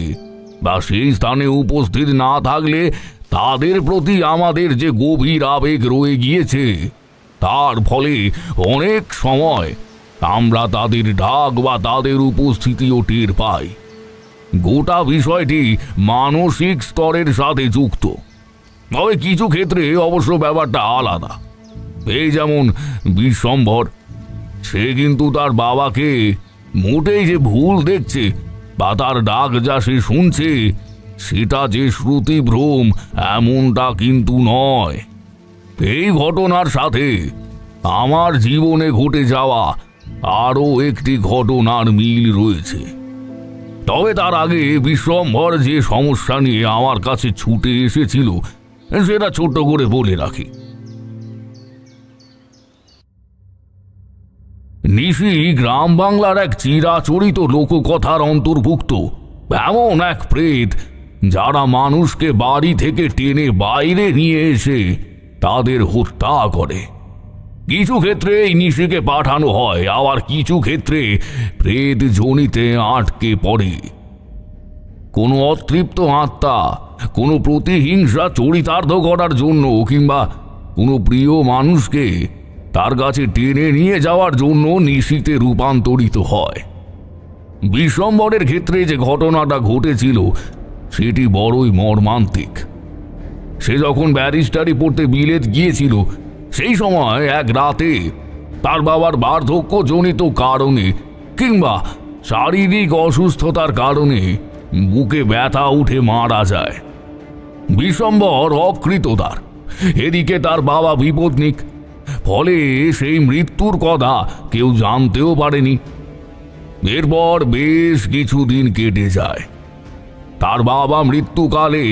G: বা সেই স্থানে উপস্থিত না থাকলে তাদের প্রতি আমাদের যে গভীর আবেগ রয়ে গিয়েছে, তার ফলে অনেক সময় আমরা তাদের ডাক বা তাদের উপস্থিতিও টের পাই। গোটা বিষয়টি মানসিক স্তরের সাথে যুক্ত। তবে কিছু ক্ষেত্রে অবশ্য ব্যাপারটা আলাদা। এই যেমন বিশ্বম্ভর, সে কিন্তু তার বাবাকে মোটেই যে ভুল দেখছে বা তার ডাক যা সে শুনছে সেটা যে শ্রুতিভ্রম এমনটা কিন্তু নয়। এই ঘটনার সাথে আমার জীবনে ঘটে যাওয়া আরও একটি ঘটনার মিল রয়েছে। তবে তার আগে বিশ্বম্ভর যে সমস্যা নিয়ে আমার কাছে ছুটে এসেছিল সেটা ছোট্ট করে বলে রাখি। নিশি গ্রাম বাংলার এক চিরাচরিত লোককথার অন্তর্ভুক্ত এমন এক প্রেত যারা মানুষকে বাড়ি থেকে টেনে বাইরে নিয়ে এসে তাদের হত্যা করে। কিছু ক্ষেত্রে এই নিশিকে পাঠানো হয়, আবার কিছু ক্ষেত্রে প্রেত জনিতে আটকে পড়ে। কোনো অতৃপ্ত আত্মা কোনো প্রতিহিংসা চরিতার্থ করার জন্য কিংবা কোনো প্রিয় মানুষকে তার কাছে টেনে নিয়ে যাওয়ার জন্য নিশিতে রূপান্তরিত হয়। বিশ্বম্বরের ক্ষেত্রে যে ঘটনাটা ঘটেছিল সেটি বড়ই মর্মান্তিক। সে যখন ব্যারিস্টারি পড়তে বিলেত গিয়েছিল সেই সময় এক রাতে তার বাবার বার্ধক্যজনিত কারণে কিংবা শারীরিক অসুস্থতার কারণে বুকে ব্যথা উঠে মারা যায়। বিশ্বম্বর অকৃতদার, এদিকে তার বাবা বিপত্নিক, ফলে সেই মৃত্যুর কথা কেউ জানতেও পারেনি। এরপর বেশ কিছুদিন কেটে যায়। তার বাবা মৃত্যুকালে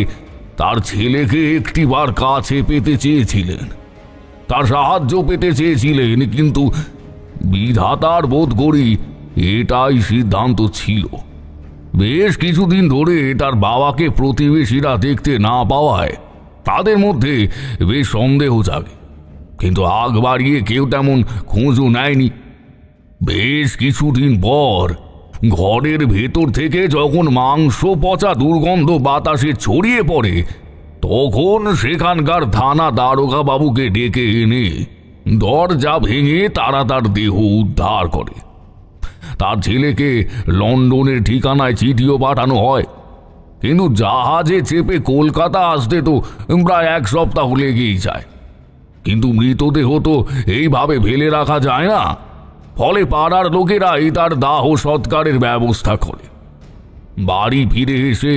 G: তার ছেলেকে একটিবার কাছে পেতে চেয়েছিলেন, তার সাহায্য পেতে চেয়েছিলেন, কিন্তু বিধাতার বোধ করি এটাই সিদ্ধান্ত ছিল। বেশ কিছুদিন ধরে তার বাবাকে প্রতিবেশীরা দেখতে না পাওয়ায় তাদের মধ্যে বেশ সন্দেহ জাগে, কিন্তু আগ বাড়িয়ে কেউ তেমন খোঁজও নেয়নি। বেশ কিছুদিন পর ঘরের ভেতর থেকে যখন মাংস পচা দুর্গন্ধ বাতাসে ছড়িয়ে পড়ে, তখন সেখানকার থানা দারোগা বাবুকে ডেকে এনে দরজা ভেঙে তারা তার দেহ উদ্ধার করে। তার ছেলেকে লন্ডনের ঠিকানায় চিঠিও পাঠানো হয়, কিন্তু জাহাজে চেপে কলকাতা আসতে তো প্রায় 1 সপ্তাহ লেগেই যায়। কিন্তু মৃতদেহ তো এইভাবে ফেলে রাখা যায় না, ফলে পাড়ার লোকেরাই তার দাহ সৎকারের ব্যবস্থা করে। বাড়ি ফিরে এসে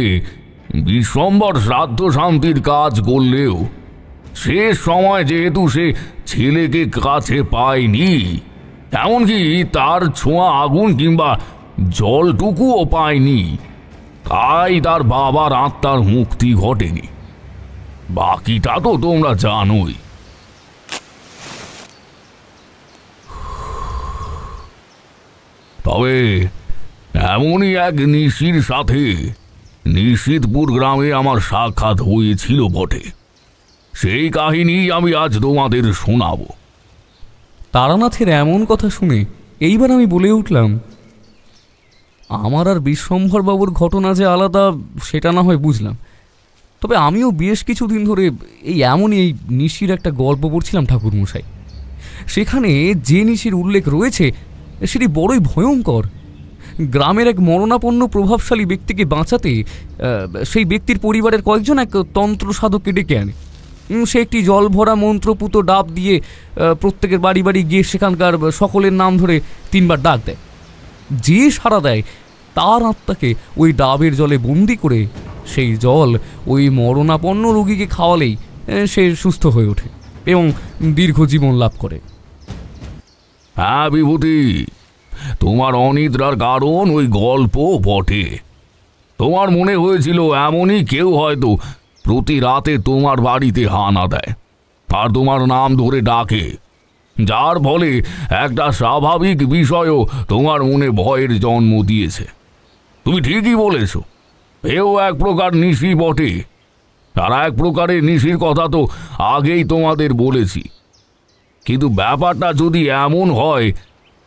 G: বিশ্বম্বর শ্রাদ্ধ শান্তির কাজ করলেও শেষ সময় যেহেতু সে ছেলেকে কাছে পায়নি, এমনকি তার ছোঁয়া আগুন কিংবা জলটুকুও পায়নি, তাই তার বাবার আত্মার মুক্তি ঘটেনি। বাকিটা তো তোমরা জানোই। তবে এমনই এক নিশির সাথে নিশিতপুর গ্রামে আমার সাক্ষাৎ হয়েছিল বটে। সেই কাহিনী আমি আজ তোমাদের শোনাব।
A: তারানাথের এমন কথা শুনে এইবার আমি বলে উঠলাম, আমার আর বিশ্বম্ভরবাবুর ঘটনা যে আলাদা সেটা না হয় বুঝলাম, তবে আমিও বেশ কিছুদিন ধরে এমনই এই নিশির একটা গল্প পড়ছিলাম ঠাকুরমশাই। সেখানে যে নিশির উল্লেখ রয়েছে সেটি বড়ই ভয়ঙ্কর। গ্রামের এক মরণাপন্ন প্রভাবশালী ব্যক্তিকে বাঁচাতে সেই ব্যক্তির পরিবারের কয়েকজন এক তন্ত্র সাধককে ডেকে আনে। সে একটি জল ভরা মন্ত্রপুত ডাব দিয়ে প্রত্যেকের বাড়ি বাড়ি গিয়ে সেখানকার সকলের নাম ধরে 3 বার ডাক দেয়। যে সাড়া দেয় তার আত্মাকে ওই ডাবের জলে বন্দি করে সেই জল ওই মরণাপন্ন রোগীকে খাওয়ালেই সে সুস্থ হয়ে ওঠে এবং দীর্ঘ জীবন লাভ করে।
G: হ্যাঁ বিভূতি, তোমার অনিদ্রার কারণ ওই গল্প বটে। তোমার মনে হয়েছিল এমনই কেউ হয়তো প্রতি রাতে তোমার বাড়িতে হানা দেয় আর তোমার নাম ধরে ডাকে, যার ফলে একটা স্বাভাবিক বিষয়ও তোমার মনে ভয়ের জন্ম দিয়েছে। তুমি ঠিকই বলেছ, এও এক প্রকার নিশি বটে। আর এক প্রকারের নিশির কথা তো আগেই তোমাদের বলেছি। কিন্তু ব্যাপারটা যদি এমন হয়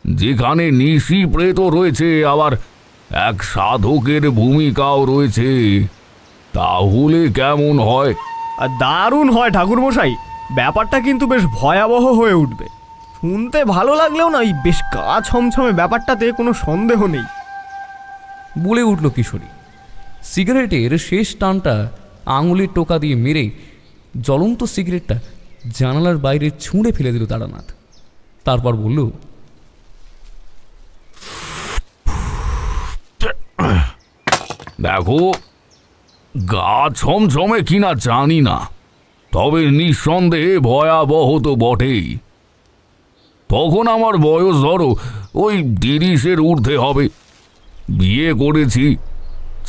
G: যেখানে নিশি প্রেত রয়েছে আবার এক সাধকের ভূমিকাও রয়েছে, তাহলে কেমন হয়?
E: আর দারুণ হয় ঠাকুরমশাই, ব্যাপারটা কিন্তু বেশ ভয়াবহ হয়ে উঠবে। শুনতে ভালো লাগলেও না, এই বেশ গা ছমছমে ব্যাপারটাতে কোনো সন্দেহ নেই।
A: বলে উঠল কিশোরী। সিগারেটের শেষ টানটা আঙুলের টোকা দিয়ে মেরে জ্বলন্ত সিগারেটটা জানালার বাইরে ছুঁড়ে ফেলে দিল তারানাথ। তারপর বলল,
G: দেখো, গা ছমছমে কিনা জানি না, তবে নিঃসন্দেহে ভয়াবহ তো বটেই। তখন আমার বয়স ধরো ওই 30-এর ঊর্ধ্বে হবে। বিয়ে করেছি,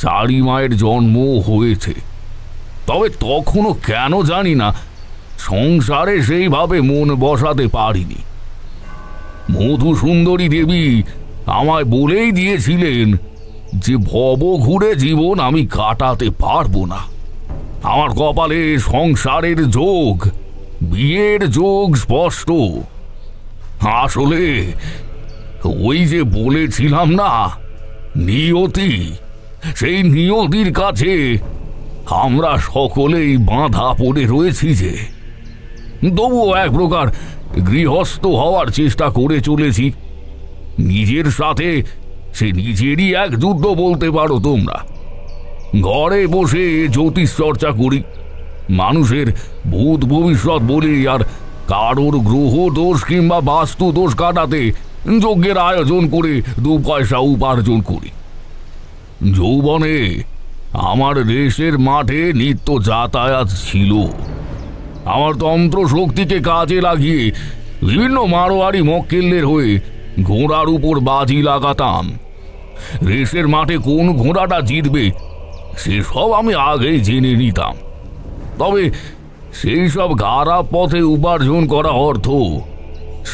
G: 4 মায়ের জন্ম হয়েছে। তবে তখনও কেন জানি না সংসারে সেইভাবে মন বসাতে পারিনি। মধুসুন্দরী দেবী আমায় বলেই দিয়েছিলেন যে ভব ঘুরে জীবন আমি কাটাতে পারবো না। আমার কপালে সংসারের যোগ, বিয়ের যোগ স্পষ্ট। আসলে ওই যে বলেছিলাম না, নিয়তি, সেই নিয়তির কাছে আমরা সকলেই বাঁধা পড়ে রয়েছি। যে তবুও এক প্রকার গৃহস্থ হওয়ার চেষ্টা করে চলেছি। নিজের সাথে সে নিজেরই এক যুদ্ধ বলতে পারো তোমরা। ঘরে বসে জ্যোতিষ চর্চা করি, মানুষের ভূত ভবিষ্যৎ বলি, আর কারোর গ্রহ দোষ কিংবা বাস্তু দোষ কাটাতে যজ্ঞের আয়োজন করে 2 পয়সা উপার্জন করি। যৌবনে আমার রেসের মাঠে নিত্য যাতায়াত ছিল। আমার তন্ত্র শক্তিকে কাজে লাগিয়ে বিভিন্ন মারোয়ারি মক্কেলদের হয়ে ঘোড়ার উপর বাজি লাগাতাম। রেসের মাঠে কোন ঘোড়াটা জিতবে সেসব আমি আগেই জেনে নিতাম। তবে সেই সব খারাপ পথে উপার্জন করা অর্থ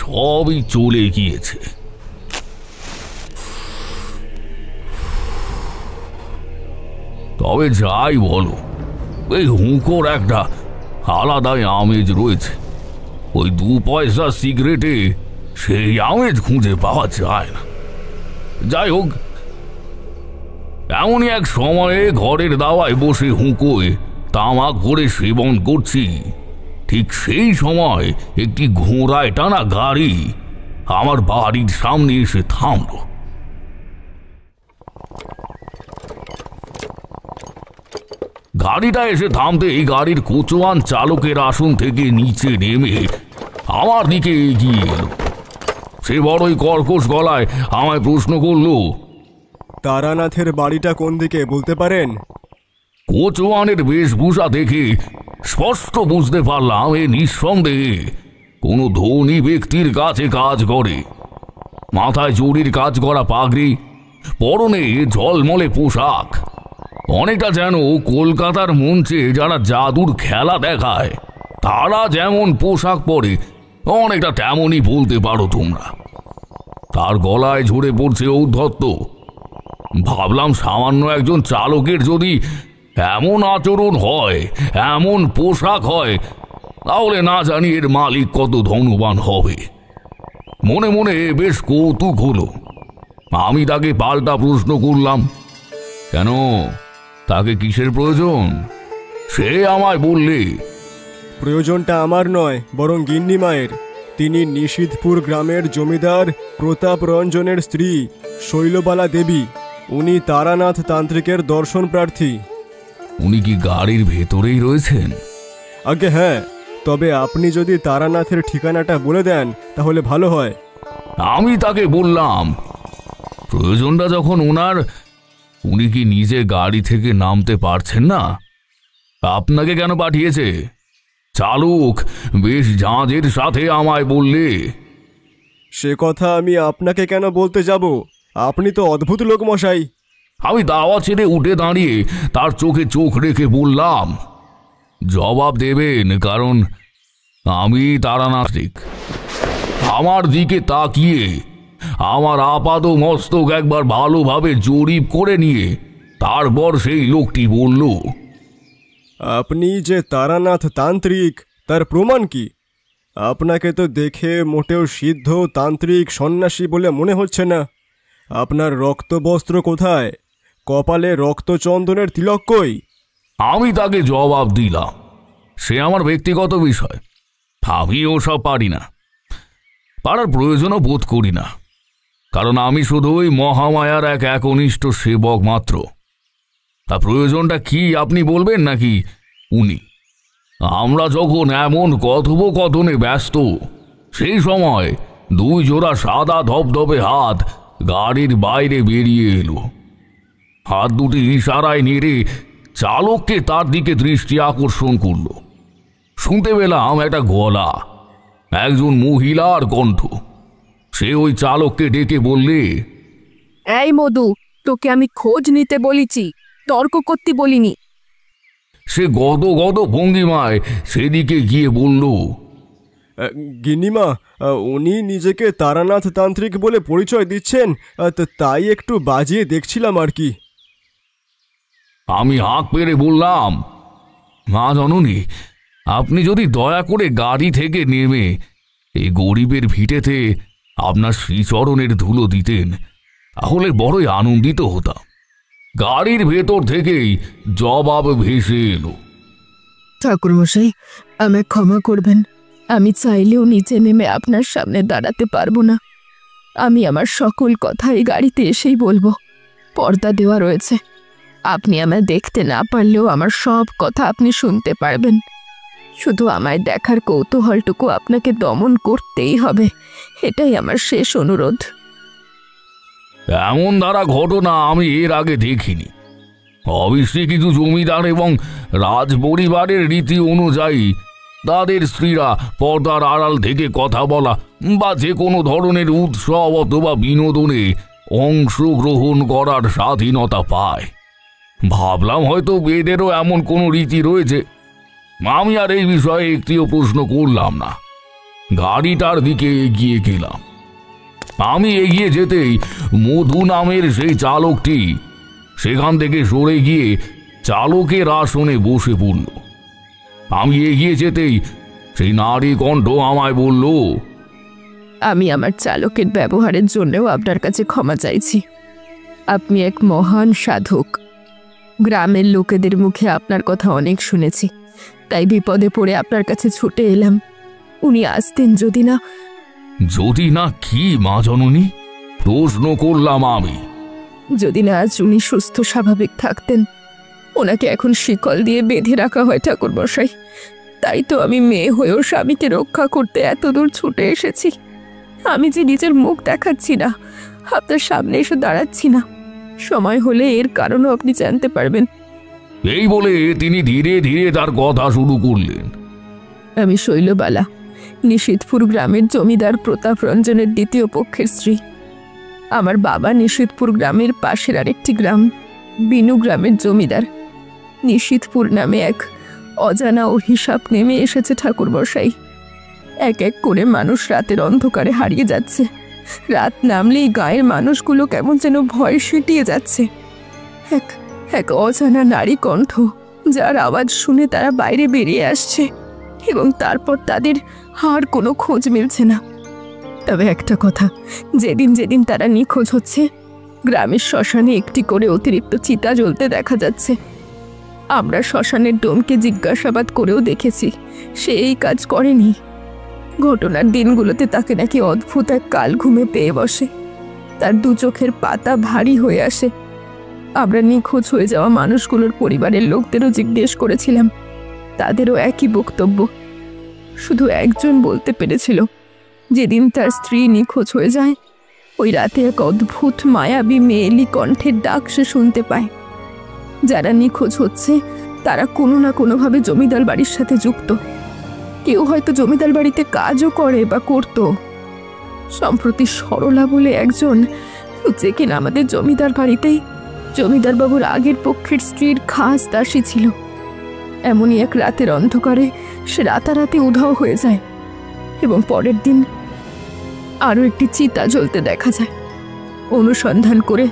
G: সবই চলে গিয়েছে। তবে যাই বলো, এই হুঁকোর একটা আলাদাই আমেজ রয়েছে। ওই 2 পয়সা সিগারেটে সেই আমেজ খুঁজে পাওয়া যায় না। যাই হোক, এমনই এক সময়ে ঘরের দাওয়ায় বসে হুঁকোয় তামাক ভরে সেবন করছি। ঠিক সেই সময় একটি ঘোড়ায় টানা গাড়ি আমার বাড়ির সামনে এসে থামল। গাড়িটা এসে থামতে এই গাড়ির কোচওয়ান চালকের আসন থেকে নিচে নেমে আমার দিকে এগিয়ে এলো। সে বড়ই কর্কশ গলায় আমায় প্রশ্ন করল,
I: তারানাথের বাড়িটা কোন দিকে বলতে পারেন?
G: কোচওয়ানের বেশভূষা দেখে স্পষ্ট বুঝতে পারলাম এ নিঃসন্দেহে কোনো ধনী ব্যক্তির কাছে কাজ করে। মাথায় জরির কাজ করা পাগড়ি, পরনে ঝলমলে পোশাক, অনেকটা যেন কলকাতার মঞ্চে যারা জাদুর খেলা দেখায় তারা যেমন পোশাক পরে অনেকটা তেমনই বলতে পারো তোমরা। তার গলায় ঝরে পড়ছে ঔদ্ধত্য। ভাবলাম সামান্য একজন চালকের যদি এমন আচরণ হয়, এমন পোশাক হয়, তাহলে না জানি এর মালিক কত ধনবান হবে। মনে মনে বেশ কৌতুক হলো। আমি তাকে পাল্টা প্রশ্ন করলাম, কেন, তাকে কিসের প্রয়োজন? সে আমায় বললে,
I: প্রয়োজনটা আমার নয়, বরং গিন্নি মায়ের। তিনি নিশীথপুর গ্রামের জমিদার প্রতাপ রঞ্জনের স্ত্রী শৈলবালা দেবী। উনি তারানাথ তান্ত্রিকের দর্শন প্রার্থী।
G: উনি কি গাড়ির ভেতরেই রয়েছেন?
I: আগে হ্যাঁ, তবে আপনি যদি তারানাথের ঠিকানাটা বলে দেন তাহলে ভালো হয়।
G: আমি তাকে বললাম, প্রয়োজনটা যখন ওনার, উনি কি নিজে গাড়ি থেকে নামতে পারছেন না? আপনাকে কেন পাঠিয়েছে? চালক বেশ ঝাঁঝের সাথে আমায় বললে,
I: সে কথা আমি আপনাকে কেন বলতে যাব? আপনি তো অদ্ভুত লোক মশাই।
G: আমি দাওয়া ছেড়ে উঠে দাঁড়িয়ে তার চোখে চোখ রেখে বললাম, জবাব দেবেন, কারণ আমি তারানাথিক। আমার দিকে তাকিয়ে আমার আপাদ মস্তক একবার ভালোভাবে জরিপ করে নিয়ে তারপর সেই লোকটি বলল,
I: আপনি যে তারানাথ তান্ত্রিক তার প্রমাণ কি? আপনাকে তো দেখে মোটেও সিদ্ধ তান্ত্রিক সন্ন্যাসী বলে মনে হচ্ছে না। আপনার রক্তবস্ত্র কোথায়? কপালে রক্তচন্দনের তিলক কই?
G: আমি তাকে জবাব দিলাম, সে আমার ব্যক্তিগত বিষয়, আমি ওসব পারি না, পারার প্রয়োজনও বোধ করি না, কারণ আমি শুধুই মহামায়ার এক একনিষ্ঠ সেবক মাত্র। তা প্রয়োজনটা কি আপনি বলবেন নাকি উনি? আমরা যখন এমন কথোপকথনে ব্যস্ত, সেই সময় দুই জোড়া সাদা ধবধবে হাত গাড়ির বাইরে বেরিয়ে এলো। হাত দুটি ইশারায় নেড়ে চালককে তার দিকে দৃষ্টি আকর্ষণ করল। শুনতে পেলাম একটা গলা, একজন মহিলার কণ্ঠ। সে ওই চালককে ডেকে বললে,
J: এই মধু, তোকে আমি খোঁজ নিতে বলেছি, তর্ক করতে বলিনি।
G: সে গদ গদ ভঙ্গিমায় সেদিকে গিয়ে বলল,
I: গিন্নিমা, উনি নিজেকে তারানাথ তান্ত্রিক বলে পরিচয় দিচ্ছেন, তাই একটু বাজিয়ে দেখছিলাম আর কি।
G: আমি হাঁক পেরে বললাম, মা জননী, আপনি যদি দয়া করে গাড়ি থেকে নেমে এই গরিবের ভিটেতে আপনার শ্রীচরণের ধুলো দিতেন, তাহলে বড়ই আনন্দিত হতাম। গাড়ির ভেতর থেকেই জবাব ভেসে এলো,
J: ঠাকুরমশাই, আমায় ক্ষমা করবেন, আমি চাইলেও নিচে নেমে আপনার সামনে দাঁড়াতে পারবো না। আমি আমার সকল কথা এই গাড়িতে এসেই বলবো। পর্দা দেওয়া রয়েছে, আপনি আমায় দেখতে না পারলেও আমার সব কথা আপনি শুনতে পারবেন। শুধু আমায় দেখার কৌতূহলটুকু আপনাকে দমন করতেই হবে, এটাই আমার শেষ অনুরোধ।
G: এমন ধারা ঘটনা আমি এর আগে দেখিনি। অবশ্যই কিছু জমিদার এবং রাজপরিবারের রীতি অনুযায়ী তাদের স্ত্রীরা পর্দার আড়াল থেকে কথা বলা বা যে কোনো ধরনের উৎসব অথবা বিনোদনে অংশগ্রহণ করার স্বাধীনতা পায়। ভাবলাম হয়তো এদেরও এমন কোনো রীতি রয়েছে। আমি আর এই বিষয়ে একটিও প্রশ্ন করলাম না, গাড়িটার দিকে এগিয়ে গেলাম। আমি এগিয়ে যেতেই মধু নামের সেই চালকটি সেখান থেকে সরে গিয়ে চালকের আসনে বসে পড়ল। আমি এগিয়ে যেতেই সেই নারী কণ্ঠ আমায় বলল,
J: আমি আমার চালকের ব্যবহারের জন্যও আপনার কাছে ক্ষমা চাইছি। আপনি এক মহান সাধক। গ্রামের লোকেদের মুখে আপনার কথা অনেক শুনেছি, তাই বিপদে পড়ে আপনার কাছে ছুটে এলাম। উনি আসতেন যদি না।
G: যদি না কি মা জননী? প্রশ্ন করলাম আমি।
J: যদি না আজ উনি সুস্থ স্বাভাবিক থাকতেন। ওনাকে এখন শিকল দিয়ে বেঁধে রাখা হয় ঠাকুরমশাই। তাই তো আমি মেয়ে হয়েও স্বামীকে রক্ষা করতে এত দূর ছুটে এসেছি। আমি যে নিজের মুখ দেখাচ্ছি না, আপনার সামনে এসে দাঁড়াচ্ছি না, সময় হলে এর কারণও আপনি জানতে পারবেন।
G: এই বলে তিনি ধীরে ধীরে তার কথা শুরু করলেন।
J: আমি শৈলবালা, নিশীথপুর গ্রামের জমিদার প্রতাপ রঞ্জনের দ্বিতীয় পক্ষের স্ত্রী। আমার বাবা নিশীথপুর গ্রামের পাশের আরেকটি গ্রাম বিনু গ্রামের জমিদার। নিশীথপুর নামে এক অজানা অভিশাপ নেমে এসেছে ঠাকুরমশাই। এক এক করে মানুষ রাতের অন্ধকারে হারিয়ে যাচ্ছে। রাত নামলেই গায়ের মানুষগুলো কেমন যেন ভয় সিটিয়ে যাচ্ছে। এক এক অজানা নারী কণ্ঠ, যার আওয়াজ শুনে তারা বাইরে বেরিয়ে আসছে এবং তারপর তাদের আর কোনো খোঁজ মিলছে না। তবে একটা কথা, যেদিন যেদিন তারা নিখোঁজ হচ্ছে, গ্রামের শ্মশানে একটি করে অতিরিক্ত চিতা জ্বলতে দেখা যাচ্ছে। আমরা শ্মশানের ডোমকে জিজ্ঞাসাবাদ করেও দেখেছি, সে এই কাজ করেনি। ঘটনার দিনগুলোতে তাকে নাকি অদ্ভুত এক কাল ঘুমে পেয়ে বসে, তার দু চোখের পাতা ভারী হয়ে আসে। আমরা নিখোঁজ হয়ে যাওয়া মানুষগুলোর পরিবারের লোকদেরও জিজ্ঞেস করেছিলাম, তাদেরও একই বক্তব্য। শুধু একজন বলতে পেরেছিল, যেদিন তার স্ত্রী নিখোঁজ হয়ে যায়, ওই রাতে এক অদ্ভুত মায়াবী মেয়েলি কণ্ঠের ডাক সে শুনতে পায়। যারা নিখোঁজ হচ্ছে তারা কোনো না কোনোভাবে জমিদার বাড়ির সাথে যুক্ত। কেউ হয়তো জমিদার বাড়িতে কাজও করে বা করত। সম্প্রতি সরলা বলে একজন, যে কিনা আমাদের জমিদার বাড়িতেই জমিদারবাবুর আগের পক্ষের স্ত্রীর খাস দাসী ছিল, এমনই এক রাতের অন্ধকারে সে রাতারাতি উধাও হয়ে যায় এবং পরের দিন আরও একটি চিতা জ্বলতে দেখা যায়। অনুসন্ধান করে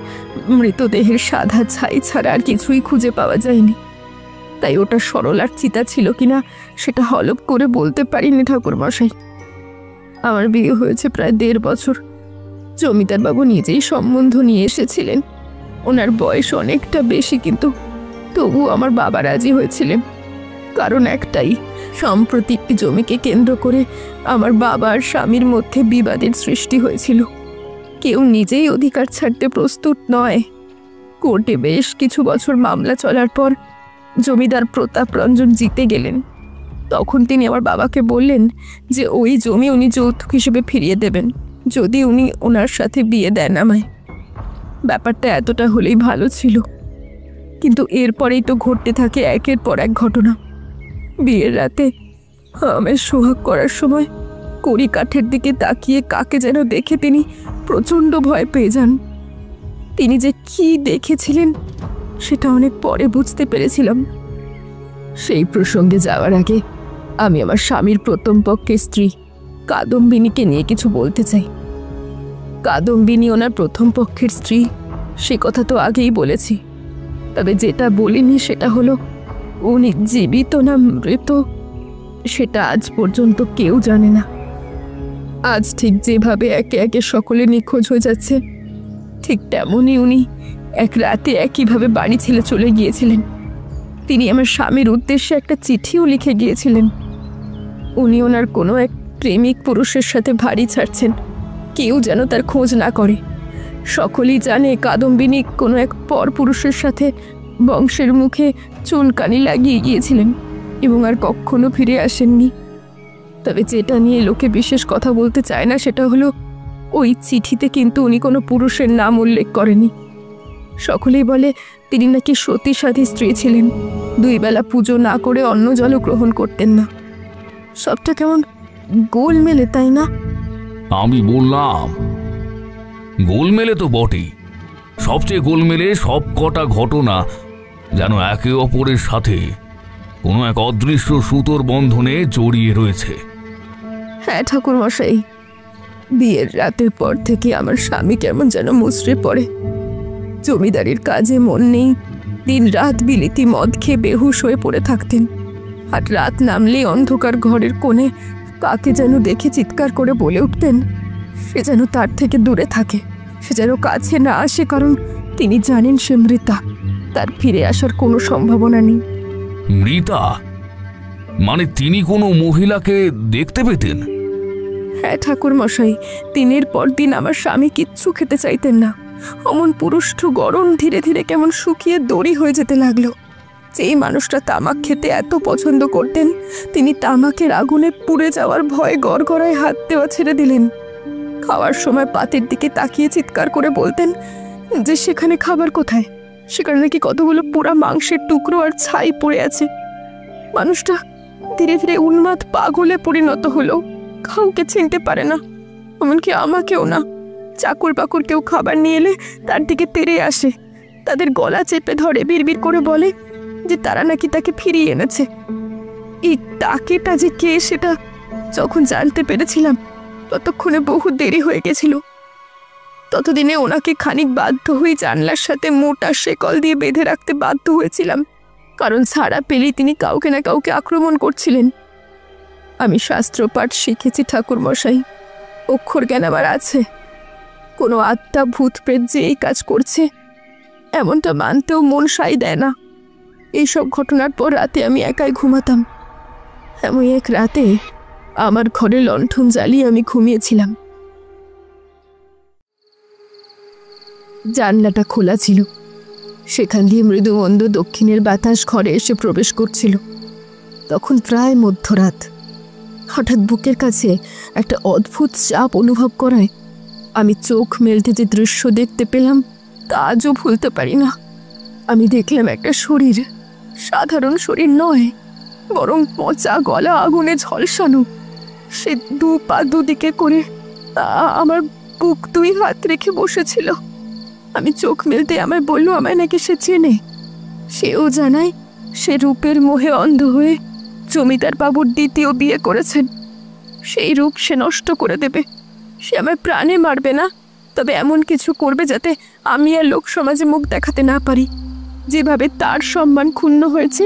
J: মৃতদেহের সাদা ছাই ছাড়া আর কিছুই খুঁজে পাওয়া যায়নি। তাই ওটা সরলার চিতা ছিল কিনা সেটা হলফ করে বলতে পারিনি ঠাকুরমশাই। আমার বিয়ে হয়েছে প্রায় 1.5 বছর। জমিদারবাবু নিজেই সম্বন্ধ নিয়ে এসেছিলেন। ওনার বয়স অনেকটা বেশি, কিন্তু তবু আমার বাবা রাজি হয়েছিলেন। কারণ একটাই, সম্প্রতি একটি জমিকে কেন্দ্র করে আমার বাবা আর স্বামীর মধ্যে বিবাদের সৃষ্টি হয়েছিল। কেউ নিজেই অধিকার ছাড়তে প্রস্তুত নয়। কোর্টে বেশ কিছু বছর মামলা চলার পর জমিদার প্রতাপ রঞ্জন জিতে গেলেন। তখন তিনি আমার বাবাকে বললেন যে ওই জমি উনি যৌতুক হিসেবে ফিরিয়ে দেবেন যদি উনি ওনার সাথে বিয়ে দেন আমায়। ব্যাপারটা এতটা হলেই ভালো ছিল, কিন্তু এরপরেই তো ঘটতে থাকে একের পর এক ঘটনা। বিয়ের রাতে আমি সোহাগ করার সময় কড়ি কাঠের দিকে তাকিয়ে কাকে যেন দেখে তিনি প্রচণ্ড ভয় পেয়ে যান। তিনি যে কি দেখেছিলেন সেটা অনেক পরে বুঝতে পেরেছিলাম। সেই প্রসঙ্গে যাওয়ার আগে আমি আমার স্বামীর প্রথম পক্ষের স্ত্রী কাদম্বিনীকে নিয়ে কিছু বলতে চাই। কাদম্বিনী ওনার প্রথম পক্ষের স্ত্রী, সে কথা তো আগেই বলেছি। তবে যেটা বলিনি সেটা হলো, উনি জীবিত না মৃত সেটা আজ পর্যন্ত কেউ জানে না। আজ ঠিক যেভাবে একে একে সকলে নিখোঁজ হয়ে যাচ্ছে, ঠিক তেমনই উনি এক রাতে একইভাবে বাড়ি ছেড়ে চলে গিয়েছিলেন। তিনি আমার স্বামীর উদ্দেশ্যে একটা চিঠিও লিখে গিয়েছিলেন। উনি ওনার কোনো এক প্রেমিক পুরুষের সাথে বাড়ি ছাড়ছেন, কেউ যেন তার খোঁজ না করে। সকলেই জানে কাদম্বিনী কোনো এক পর পুরুষের সাথে বংশের মুখে চুলকানি লাগিয়ে গিয়েছিলেন এবং আর কখনো ফিরে আসেননি। তবে যেটা নিয়ে লোকে বিশেষ কথা বলতে চায় না সেটা হলো, ওই চিঠিতে কিন্তু উনি কোনো পুরুষের নাম উল্লেখ করেনি। সকলেই বলে তিনি নাকি সতী সাধী স্ত্রী ছিলেন, 2 বেলা পুজো না করে অন্ন জলও গ্রহণ করতেন না। সবটা কেমন গোলমেলে, তাই না?
G: আমি বললাম গোলমেলে তো বটেই। সবচেয়ে গোলমেলে সব কটা ঘটনা যেন একে অপরের সাথে কোনো এক অদৃশ্য সুতোর বন্ধনে জড়িয়ে রয়েছে।
J: হ্যাঁ ঠাকুরমশাই, বিয়ের রাতের পর থেকে আমার স্বামী কেমন যেন মুচড়ে পড়ে। জমিদারির কাজে মন নেই, দিন রাত বিলিতি মদ খেয়ে বেহুশ হয়ে পড়ে থাকতেন। আর রাত নামলেই অন্ধকার ঘরের কোণে কাকে যেন দেখে চিৎকার করে বলে উঠতেন সে যেন তার থেকে দূরে থাকে, সে যেন কাছে না আসে, কারণ তিনি জানেন সে মৃতা, তার ফিরে আসার কোনো সম্ভাবনা নেই।
G: মৃতা মানে তিনি কোনো মহিলাকে দেখতে পেতেন?
J: হ্যাঁ ঠাকুরমশাই, দিনের পর দিন আমার স্বামী কিচ্ছু খেতে চাইতেন না। অমন পুরুষ্ঠ গরম ধীরে ধীরে কেমন শুকিয়ে দড়ি হয়ে যেতে লাগলো। যেই মানুষটা তামাক খেতে এত পছন্দ করতেন, তিনি তামাকের আগুনে পুড়ে যাওয়ার ভয়ে গড়গড়ায় হাত দেওয়া ছেড়ে দিলেন। খাওয়ার সময় পাতের দিকে তাকিয়ে চিৎকার করে বলতেন যে সেখানে খাবার কোথায়, সেখানে নাকি কতগুলো পোড়া মাংসের টুকরো আর ছাই পড়ে আছে। মানুষটা ধীরে ধীরে উন্মাদ পাগলে পরিণত হলো, কাউকে চিনতে পারে না, এমনকি আমাকেও না। চাকর বাকর কেউ খাবার নিয়ে এলে তার দিকে তেড়ে আসে, তাদের গলা চেপে ধরে বিড়বিড় করে বলে যে তারা নাকি তাকে ফিরিয়ে এনেছে। এই তাকেটা যে কে সেটা যখন জানতে পেরেছিলাম ততক্ষণে বহু দেরি হয়ে গেছিল। ততদিনে ওনাকে খানিক বাধ্য হয়ে জানলার সাথে মোটা শেকল দিয়ে বেঁধে রাখতে বাধ্য হয়েছিলাম, কারণ ছাড়া পেলেই তিনি কাউকে না কাউকে আক্রমণ করছিলেন। আমি শাস্ত্রপাঠ শিখেছি ঠাকুরমশাই, অক্ষর জ্ঞান আমার আছে। কোনো আত্মা ভূত প্রেত যে এই কাজ করছে এমনটা মানতেও মন সাই দেয় না। এইসব ঘটনার পর রাতে আমি একাই ঘুমাতাম। এমন এক রাতে আমার ঘরে লণ্ঠন জ্বালিয়ে আমি ঘুমিয়েছিলাম। জানলাটা খোলা ছিল, সেখান দিয়ে মৃদুমন্দ দক্ষিণের বাতাস ঘরে এসে প্রবেশ করছিল। তখন প্রায় মধ্যরাত। হঠাৎ বুকের কাছে একটা অদ্ভুত চাপ অনুভব করায় আমি চোখ মেলতে যে দৃশ্য দেখতে পেলাম তা আজও ভুলতে পারি না। আমি দেখলাম একটা শরীর, সাধারণ শরীর নয়, বরং পচা গলা আগুনে ঝলসানো। সে দু পা দুদিকে করে আমার বুক দুই হাত রেখে বসেছিল। আমি চোখ মেলতে আমায় বলল আমায় নাকি সে চেনে। সেও জানায় সে রূপের মোহে অন্ধ হয়ে জমিদার বাবুর দ্বিতীয় বিয়ে করেছেন। সেই রূপ সে নষ্ট করে দেবে। সে আমায় প্রাণে মারবে না, তবে এমন কিছু করবে যাতে আমি আর লোক সমাজে মুখ দেখাতে না পারি। যেভাবে তার সম্মান ক্ষুণ্ণ হয়েছে,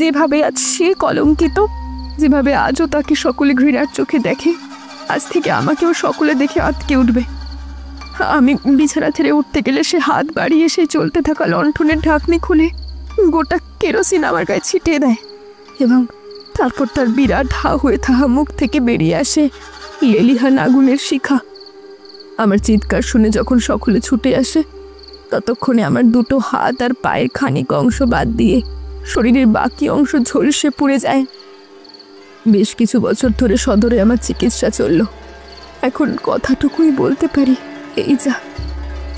J: যেভাবে আজ সে কলঙ্কিত, যেভাবে আজও তাকে সকলে ঘৃণার চোখে দেখে, আজ থেকে আমাকেও সকলে দেখে আটকে উঠবে। আমি বিছানা ছেড়ে উঠতে গেলে সে হাত বাড়িয়ে সে চলতে থাকা লণ্ঠনের ঢাকনি খুলে গোটা কেরোসিন আমার গায়ে ছিটিয়ে দেয় এবং তারপর তার বিরাট হা হয়ে থাকা মুখ থেকে বেরিয়ে আসে লেলিহান আগুনের শিখা। আমার চিৎকার শুনে যখন সকলে ছুটে আসে, ততক্ষণে আমার দুটো হাত আর পায়ের খানিক অংশ বাদ দিয়ে শরীরের বাকি অংশ ঝলসে পুড়ে যায়। বেশ কিছু বছর ধরে সদরে আমার চিকিৎসা চলল। এখন কথাটুকুই বলতে পারি, এই যা।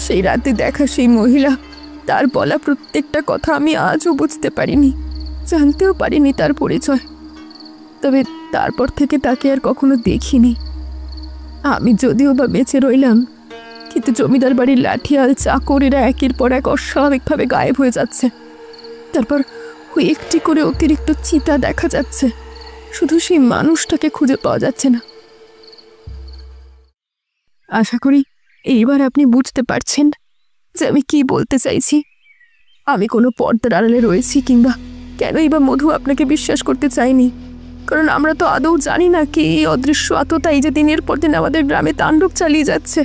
J: সেই রাতে দেখা সেই মহিলা, তার বলা প্রত্যেকটা কথা আমি আজও বুঝতে পারিনি, জানতেও পারিনি তার পরিচয়। তবে তারপর থেকে তাকে আর কখনো দেখিনি। আমি যদিও বা বেঁচে রইলাম, কিন্তু জমিদার বাড়ির লাঠিয়াল চাকরেরা একের পর এক অস্বাভাবিকভাবে গায়েব হয়ে যাচ্ছে। তারপর ওই একটি করে অতিরিক্ত চিতা দেখা যাচ্ছে, শুধু সেই মানুষটাকে খুঁজে পাওয়া যাচ্ছে না। আশা করি এইবার আপনি বুঝতে পারছেন যে আমি কি বলতে চাইছি। আমি কোনো পর্দার আড়ালে রয়েছি কিংবা কেনই বা মধু আপনাকে বিশ্বাস করতে চাইনি, কারণ আমরা তো আদৌ জানি না কি এই অদৃশ্য আততাই যে দিনের পর দিন আমাদের গ্রামে তাণ্ডব চালিয়ে যাচ্ছে।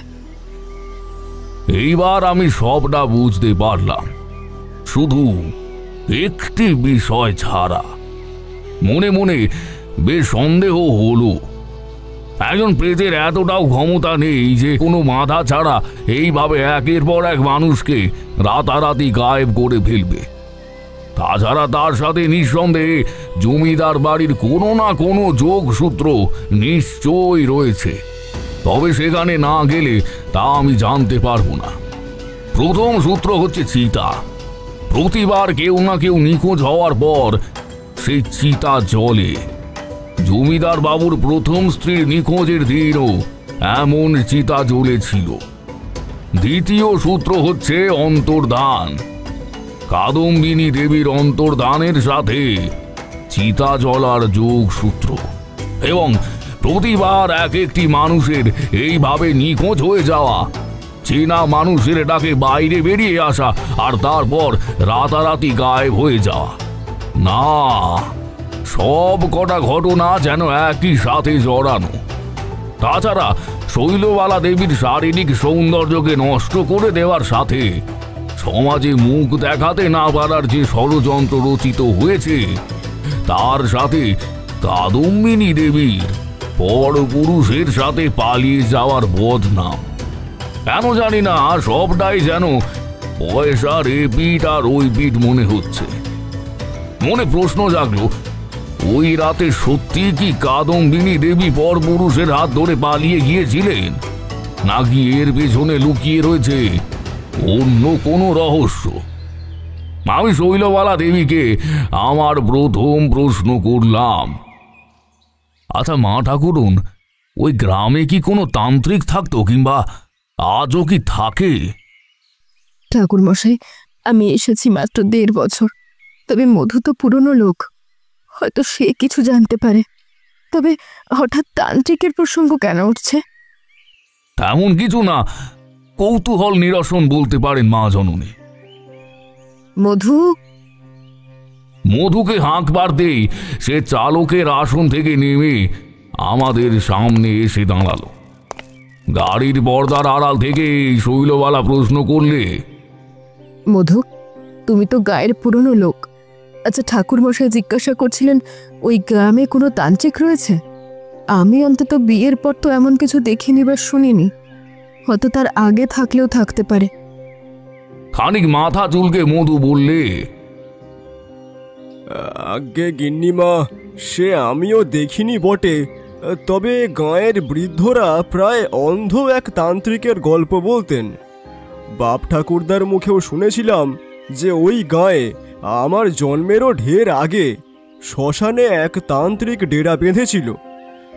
G: এইবার আমি সবটা বুঝতে পারলাম, শুধু একটি বিষয় ছাড়া। মনে মনে বেশ সন্দেহ হলো, একজন প্রেতের এতটাও ক্ষমতা নেই যে কোনো বাধা ছাড়া এইভাবে একের পর এক মানুষকে রাতারাতি গায়েব করে ফেলবে। তাছাড়া তার সাথে নিঃসন্দেহে জমিদার বাড়ির কোনো না কোনো যোগসূত্র নিশ্চয়ই রয়েছে, তবে সেখানে না গেলে তা আমি জানতে পারবো না। প্রথম সূত্র হচ্ছে চিতা। প্রতিবার কেউ না কেউ নিখোঁজ হওয়ার পর সেই চিতা জ্বলে। জমিদার বাবুর প্রথম স্ত্রীর নিখোঁজের দিনও এমন চিতা জ্বলেছিল। দ্বিতীয় সূত্র হচ্ছে অন্তর্ধান। কাদম্বিনী দেবীর অন্তর্ধানের সাথে চিতা জ্বলার যোগসূত্র, এবং প্রতিবার এক একটি মানুষের এইভাবে নিখোঁজ হয়ে যাওয়া, চেনা মানুষের ডাকে বাইরে বেরিয়ে আসা আর তারপর রাতারাতি গায়েব হয়ে যাওয়া। না, সব কটা ঘটনা যেন একই সাথে জড়ানো। তাছাড়া শৈলবালা দেবীর শারীরিক সৌন্দর্যকে নষ্ট করে দেওয়ার সাথে সমাজে মুখ দেখাতে না পারার যে ষড়যন্ত্র রচিত হয়েছে, তার সাথে কাদম্বিনী দেবীর পরপুরুষের সাথে পালিয়ে যাওয়ার বদনাম। কেন জানি না, সবটাই যেন পয়সার এপিঠ আর ওই পিঠ মনে হচ্ছে। মনে প্রশ্ন জাগলো, ওই রাতে সত্যি কি কাদম্বিনী দেবী পরপুরুষের হাত ধরে পালিয়ে গিয়েছিলেন, নাকি এর পেছনে লুকিয়ে রয়েছে অন্য কোনো রহস্য? আমি শৈলবালা দেবীকে আমার প্রথম প্রশ্ন করলাম, আচ্ছা মা ঠাকুরুন, ওই গ্রামে কি কোনো তান্ত্রিক থাকতো কিংবা আজও কি থাকে?
J: ঠাকুরমশাই, আমি এসেছি মাত্র 1.5 বছর, তবে মধু তো পুরনো লোক, হয়তো সে কিছু জানতে পারে। তবে হঠাৎ তান্ত্রিকের প্রসঙ্গ কেন উঠছে?
G: তেমন কিছু না, কৌতূহল নিরসন বলতে পারেন মা জননী।
J: মধু,
G: মধুকে হাঁক বাড়তেই সে চালকের আসন থেকে নেমে আমাদের সামনে এসে দাঁড়ালো। গাড়ির পর্দার আড়াল থেকে শৈলবালা প্রশ্ন করলে,
J: মধু, তুমি তো গায়ের পুরনো লোক। আচ্ছা, ঠাকুরমশাই জিজ্ঞাসা করছিলেন ওই গ্রামে কোনো তান্ত্রিক রয়েছে? আমি অন্তত বিয়ের পর তো এমন কিছু দেখিনি বা শুনিনি। হয়তো তার আগে থাকলেও থাকতে পারে।
G: খানিক মাথা চুলকে মধু বললে,
I: আগে গিন্নিমা, সে আমিও দেখিনি বটে, তবে গাঁয়ের বৃদ্ধরা প্রায় অন্ধ এক তান্ত্রিকের গল্প বলতেন। বাপ ঠাকুরদার মুখেও শুনেছিলাম যে ওই গাঁয়ে আমার জন্মেরও ঢের আগে শ্মশানে এক তান্ত্রিক ডেরা বেঁধেছিল।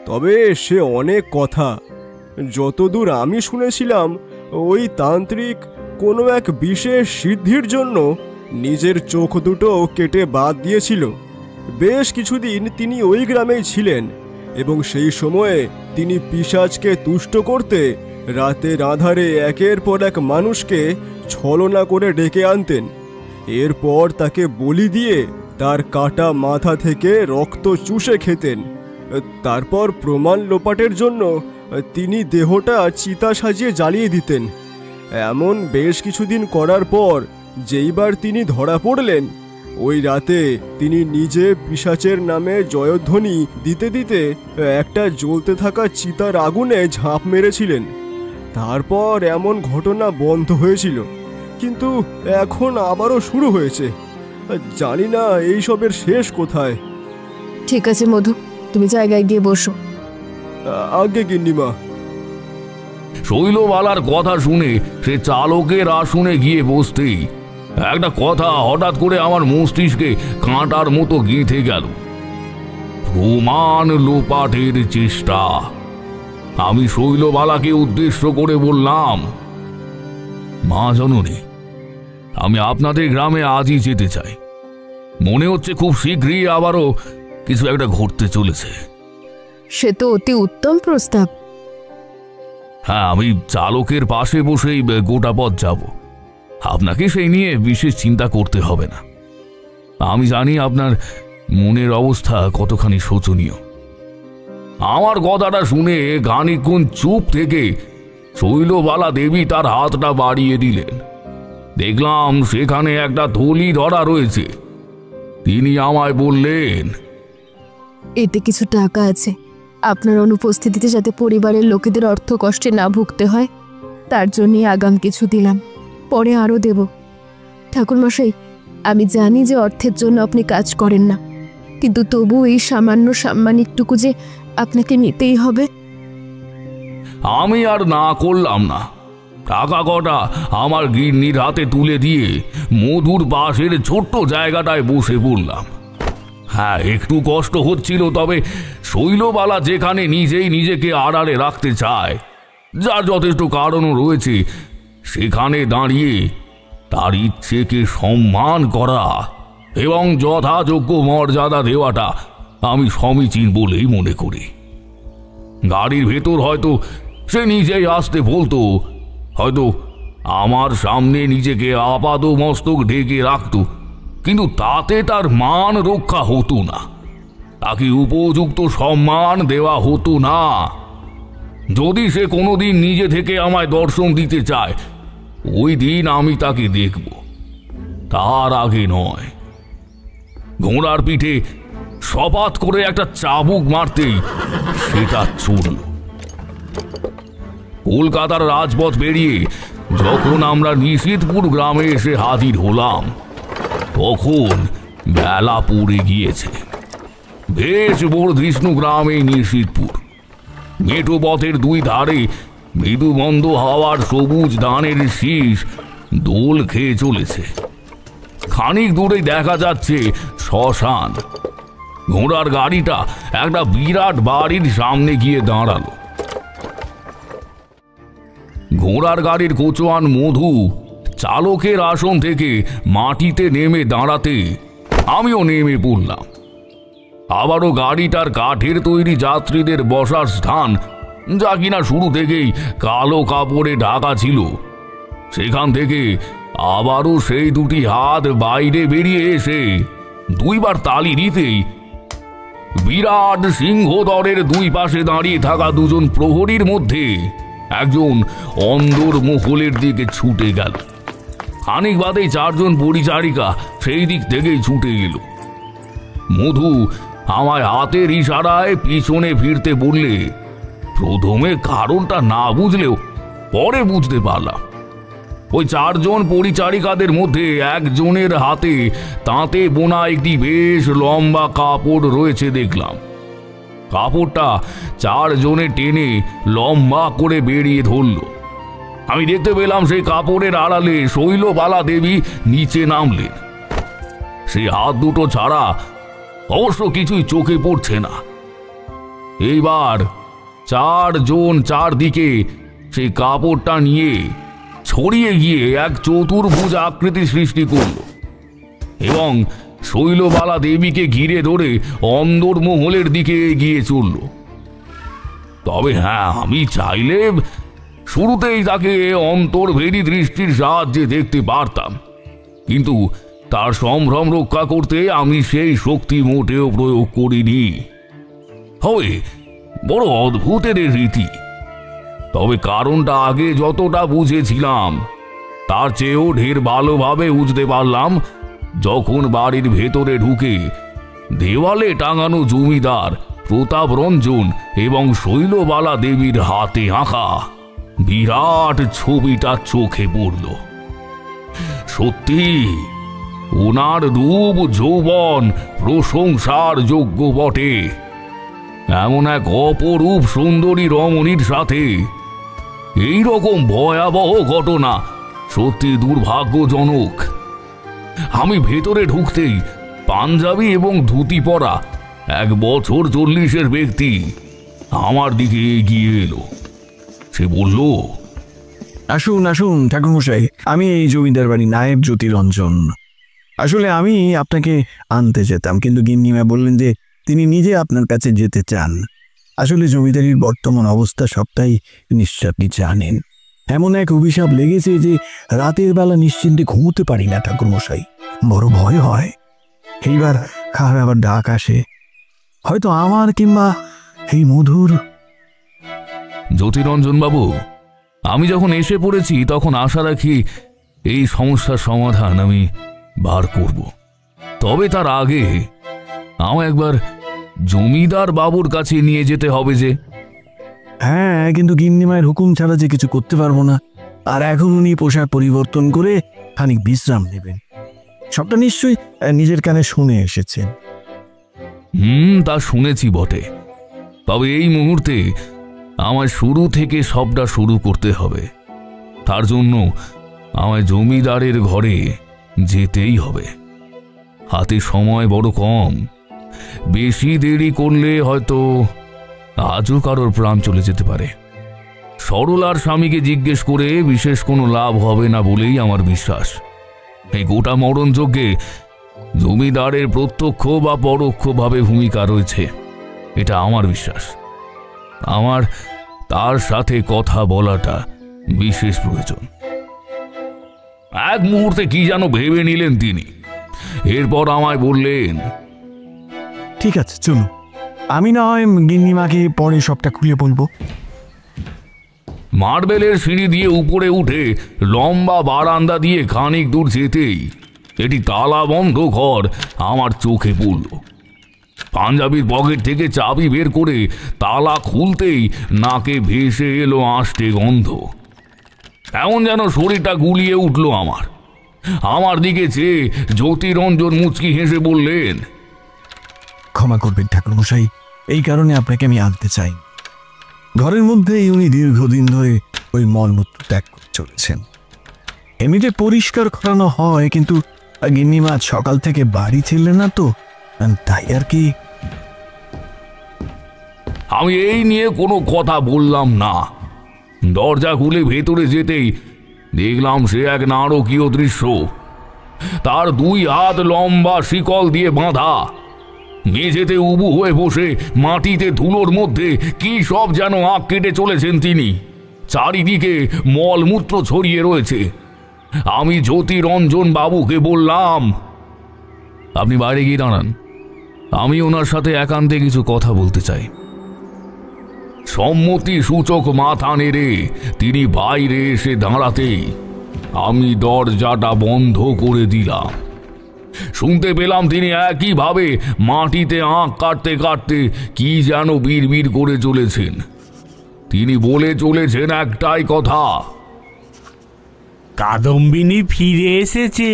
I: তবে সে অনেক কথা। যতদূর আমি শুনেছিলাম, ওই তান্ত্রিক কোনো এক বিশেষ সিদ্ধির জন্য নিজের চোখ দুটো কেটে বাদ দিয়েছিল। বেশ কিছুদিন তিনি ওই গ্রামেই ছিলেন এবং সেই সময়ে তিনি পিশাচকে তুষ্ট করতে রাতের আধারে একের পর এক মানুষকে ছলনা করে ডেকে আনতেন। এরপর তাকে বলি দিয়ে তার কাটা মাথা থেকে রক্ত চুষে খেতেন। তারপর প্রমাণ লোপাটের জন্য তিনি দেহটা চিতা সাজিয়ে জ্বালিয়ে দিতেন। এমন বেশ কিছুদিন করার পর যেইবার তিনি ধরা পড়লেন, ওই রাতে তিনি নিজে পিশাচের নামে জয়ধ্বনি দিতে দিতে একটা জ্বলতে থাকা চিতার আগুনে ঝাঁপ মেরেছিলেন। তারপর এমন ঘটনা বন্ধ হয়েছিল, কিন্তু এখন আবারও শুরু হয়েছে। জানি না এইসবের শেষ কোথায়।
J: ঠিক আছে মধু, তুমি জায়গায় গিয়ে বসো।
I: আগে গিন্নিমা।
G: শৈলবালার কথা শুনে সে চালকের আসনে গিয়ে বসতেই একটা কথা হঠাৎ করে আমার মস্তিষ্কে কাঁটার মতো গেঁথে গেল। প্রমাণ লোপাটের চেষ্টা। আমি শৈলবালাকে উদ্দেশ্য করে বললাম, মা জননী, আমি আপনাদের গ্রামে আজই যেতে চাই। মনে হচ্ছে খুব শীঘ্রই আবারও কিছু একটা ঘটতে চলেছে।
J: সে তো অতি উত্তম প্রস্তাব।
G: হ্যাঁ, আমি চালকের পাশে বসেই গোটা পথ যাব। আপনাকে সেই নিয়ে বিশেষ চিন্তা করতে হবে না। আমি জানি আপনার মনের অবস্থা কতখানি শোচনীয়। আমার কথাটা শুনে খানিকক্ষণ চুপ থেকে শৈলবালা দেবী তার হাতটা বাড়িয়ে দিলেন। দেখলাম সেখানে একটা থলি ধরা রয়েছে। তিনি আমায় বললেন,
J: এতে কিছু টাকা আছে। আপনার অনুপস্থিতিতে যাতে পরিবারের লোকেদের অর্থ কষ্টে না ভুগতে হয়, তার জন্যই আগাম কিছু দিলাম, পরে আরও দেব। ঠাকুরমশাই, আমি জানি যে অর্থের জন্য আপনি কাজ করেন না, কিন্তু তবু এই সামান্য সাম্মানিকটুকু যে আপনাকে নিতেই হবে।
G: আমি আর না করলাম না। টাকা কটা আমার গিন্নির হাতে তুলে দিয়ে মধুর পাশের ছোট্ট জায়গাটায় বসে পড়লাম। হ্যাঁ, একটু কষ্ট হচ্ছিল, তবে শৈলবালা যেখানে নিজেই নিজেকে আড়ালে রাখতে চায়, যার যথেষ্ট কারণও রয়েছে, সেখানে দাঁড়িয়ে তার ইচ্ছেকে সম্মান করা এবং যথাযোগ্য মর্যাদা দেওয়াটা আমি সমীচীন বলেই মনে করি। গাড়ির ভেতর হয়তো সে নিজেই আসতে বলতো, হয়তো আমার সামনে নিজেকে আপাদ মস্তক ঢেকে রাখত, কিন্তু তাতে তার মান রক্ষা হতো না, তাকে উপযুক্ত সম্মান দেওয়া হতো না। যদি সে কোনোদিন নিজে থেকে আমায় দর্শন দিতে চায়, ওই দিন আমি তাকে দেখব, তার আগে নয়। ঘোড়ার পিঠে সপাত করে একটা চাবুক মারতেই সেটা চলল। কলকাতার রাজপথ পেরিয়ে যখন আমরা নিশিতপুর গ্রামে এসে হাজির হলাম, তখন বেলা পড়ে গিয়েছে। বেশ বর্ধিষ্ণু গ্রাম এই নিশিতপুর। মেঠো পথের দুই ধারে মৃদুমন্দ হাওয়ার সবুজ ধানের শীষ দোল খেয়ে চলেছে। খানিক দূরেই দেখা যাচ্ছে শ্মশান। ঘোড়ার গাড়িটা একটা বিরাট বাড়ির সামনে গিয়ে দাঁড়ালো। ঘোড়ার গাড়ির কোচোয়ান মধু চালকের আসন থেকে মাটিতে নেমে দাঁড়াতে আমিও নেমে পড়লাম। আবারও গাড়িটার কাঠের তৈরি যাত্রীদের বসার স্থান যা কিনা শুরু থেকেই কালো কাপড়ে ঢাকা ছিল। সেখান থেকে আবারও সেই দুটি হাত বাইরে বেরিয়ে এসে দুইবার তালি দিতেই বিরাট সিংহদরের দুই পাশে দাঁড়িয়ে থাকা দুজন প্রহরীর মধ্যে একজন অন্দর মহলের দিকে ছুটে গেল। খানিক বাদেই 4 জন পরিচারিকা সেই দিক থেকেই ছুটে গেল। মধু আমায় হাতের ইশারায় পিছনে ফিরতে বললে প্রথমে কারণটা না বুঝলেও পরে বুঝতে পারলাম। ওই 4 জন পরিচারিকাদের মধ্যে একজনের হাতে তাঁতে বোনা একটি বেশ লম্বা কাপড় রয়েছে দেখলাম। কাপড়টা 4 জনে টেনে লম্বা করে বেরিয়ে ধরল। আমি দেখতে পেলাম সেই কাপড়ের আড়ালে শৈলবালা দেবী নিচে নামলেন। সেই হাত দুটো ছাড়া অবশ্য কিছুই চোখে পড়ছে না। এইবার 4 জন চারদিকে সেই কাপড়টা নিয়ে ছড়িয়ে গিয়ে এক চতুর্ভুজ আকৃতি সৃষ্টি করল এবং শৈলবালা দেবীকে ঘিরে ধরে অন্দরমহলের দিকে এগিয়ে চলল। তবে হ্যাঁ, আমি চাইলে শুরুতেই তাকে অন্তর্ভেদী দৃষ্টির সাহায্যে দেখতে পারতাম, কিন্তু তার সম্ভ্রম রক্ষা করতে আমি সেই শক্তি মোটেও প্রয়োগ করিনি। হবে বড় অদ্ভুত এদের রীতি। তবে কারণটা আগে যতটা বুঝেছিলাম তার চেয়েও ঢের ভালোভাবে বুঝতে পারলাম যখন বাড়ির ভেতরে ঢুকে দেওয়ালে টাঙানো জমিদার প্রতাপ রঞ্জন এবং শৈলবালা দেবীর হাতে আঁকা বিরাট ছবিটা চোখে পড়ল। সত্যি ওনার রূপ যৌবন প্রশংসার যোগ্য বটে। এমন এক অপরূপ সুন্দরী রমণীর সাথে এই রকম ভয়াবহ ঘটনা সত্যি দুর্ভাগ্যজনক। আমি ভেতরে ঢুকতেই পাঞ্জাবি এবং ধুতি পরা 1 বছর 40-এর ব্যক্তি আমার দিকে এগিয়ে এলো। সে বলল,
H: আসুন আসুন ঠাকুরমশাই, আমি এই জমিদার বাড়ি নায়েব জ্যোতিরঞ্জন। আসলে আমি আপনাকে আনতে যেতাম, কিন্তু গিন্নিমা বললেন যে তিনি নিজে আপনার কাছে যেতে চান। আসলে জমিদারির বর্তমান অবস্থা সবটাই নিশ্চয় আপনি জানেন। এমন এক অভিশাপ লেগেছে যে রাতের বেলা নিশ্চিন্তে ঘুমোতে পারি না ঠাকুরমশাই, বড় ভয় হয়। এইবার কার আবার ডাক আসে, হয়তো আমার কিংবা এই মধুর।
G: জ্যোতিরঞ্জন বাবু, আমি যখন এসে পড়েছি তখন আশা রাখি এই সমস্যার সমাধান আমি বার করব। তবে তার আগে আমায় একবার জমিদার বাবুর কাছে নিয়ে যেতে হবে যে।
H: হ্যাঁ, কিন্তু গিন্নিমায়ের হুকুম ছাড়া যে কিছু করতে পারবো না। আর এখন উনি পোশাক পরিবর্তন করে খানিক বিশ্রাম নেবেন। সবটা নিশ্চয়ই নিজের কানে শুনে এসেছেন।
G: তা শুনেছি বটে, তবে এই মুহূর্তে আমায় শুরু থেকে সবটা শুরু করতে হবে। তার জন্য আমায় জমিদারের ঘরে যেতেই হবে। হাতে সময় বড় কম। বেশি দেরি করলে হয়তো আজও কারোর প্রাণ চলে যেতে পারে। সরলার স্বামীকে জিজ্ঞেস করে বিশেষ কোনো লাভ হবে না বলেই আমার বিশ্বাস। এই গোটা মরণযজ্ঞে জমিদারের প্রত্যক্ষ বা পরোক্ষভাবে ভূমিকা রয়েছে, এটা আমার বিশ্বাস। আমার তার সাথে কথা বলাটা বিশেষ প্রয়োজন। এক মুহূর্তে কি যেন ভেবে নিলেন তিনি। এরপর আমায় বললেন,
H: ঠিক আছে চলুন, আমি না হয় গিন্নিমাকে পরে সবটা খুলে বলবো।
G: মার্বেলের সিঁড়ি দিয়ে উপরে উঠে লম্বা বারান্দা দিয়ে খানিক দূর যেতেই এটি তালাবন্ধ ঘর আমার চোখে পড়ল। পাঞ্জাবির পকেট থেকে চাবি বের করে তালা খুলতেই নাকে ভেসে এলো আষ্টে গন্ধ। এমন যেন শরীরটা গুলিয়ে উঠল আমার। আমার দিকে চেয়ে জ্যোতিরঞ্জন মুচকি হেসে বললেন,
H: ক্ষমা করবেন ঠাকুরমশাই, এই কারণে আপনাকে আমি আনতে চাই। ঘরের মধ্যেই উনি দীর্ঘদিন ধরে ওই মলমূত্র ত্যাগ করে চলেছেন। এমনিতে পরিষ্কার করানো হয়, কিন্তু গিন্নিমা সকাল থেকে বাড়ি ছিলেন না তো, তাই আর কি।
G: আমি এই নিয়ে কোনো কথা বললাম না। দরজা খুলে ভেতরে যেতেই দেখলাম সে এক নারকীয় দৃশ্য। তার 2 হাত লম্বা শিকল দিয়ে বাঁধা, মেঝেতে উবু হয়ে বসে মাটিতে ধুলোর মধ্যে কি সব যেন আঁক কেটে চলেছেন তিনি। চারিদিকে মলমূত্র ছড়িয়ে রয়েছে। আমি জ্যোতিরঞ্জন বাবুকে বললাম, আপনি বাইরে গিয়ে দাঁড়ান, আমি ওনার সাথে একান্তে কিছু কথা বলতে চাই। সম্মতি সূচক মাথা নেড়ে তিনি বাইরে এসে দাঁড়াতেই আমি দরজাটা বন্ধ করে দিলাম। শুনতে পেলাম তিনি একইভাবে মাটিতে আঁক কাটতে কাটতে কি যেন বিড়বিড় করে চলেছেন। তিনি বলে চলেছেন একটাই কথা,
K: কাদম্বিনী ফিরে এসেছে,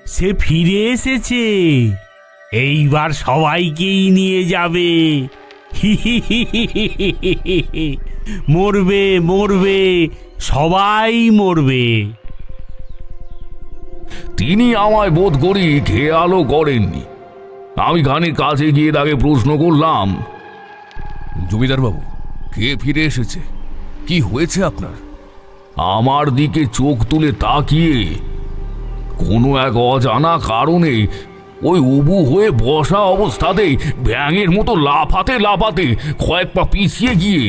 K: সে ফিরে এসেছে, এইবার সবাইকেই নিয়ে যাবে। মরবে মরবে, সবাই মরবে।
G: তিনি আমায় বোধ করি খেয়ালও করেননি। আমি খানিক কাছে গিয়ে তাকে প্রশ্ন করলাম,
F: জমিদার বাবু, কে ফিরে এসেছে? কি হয়েছে আপনার?
G: আমার দিকে চোখ তুলে তাকিয়ে কোনো এক অজানা কারণে ওই উবু হয়ে বসা অবস্থাতেই ব্যাঙের মতো লাফাতে লাফাতে কয়েক পা পিছিয়ে গিয়ে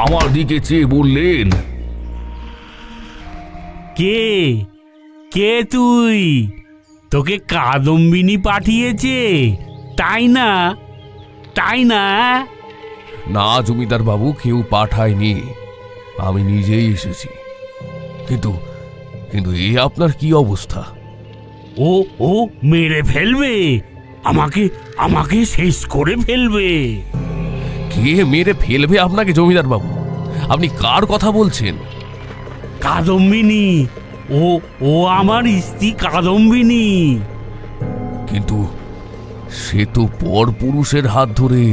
G: আমার দিকে চেয়ে বললেন,
K: কে কে তুই? তোকে কাদম্বিনী পাঠিয়েছে, তাই না? তাই না?
F: না জমিদার বাবু, কেউ পাঠায়নি, আমি নিজেই এসেছি। কিন্তু কিন্তু এই আপনার কি অবস্থা?
K: ও ও মেরে ফেলবে, আমাকে আমাকে শেষ করে ফেলবে।
F: কে মেরে ফেলবে আপনাকে জমিদার বাবু? আপনি কার কথা বলছেন?
K: কাদম্বিনী, ও ও আমার স্ত্রী কাদম্বিনী।
F: কিন্তু সে তো পরপুরুষের হাত ধরে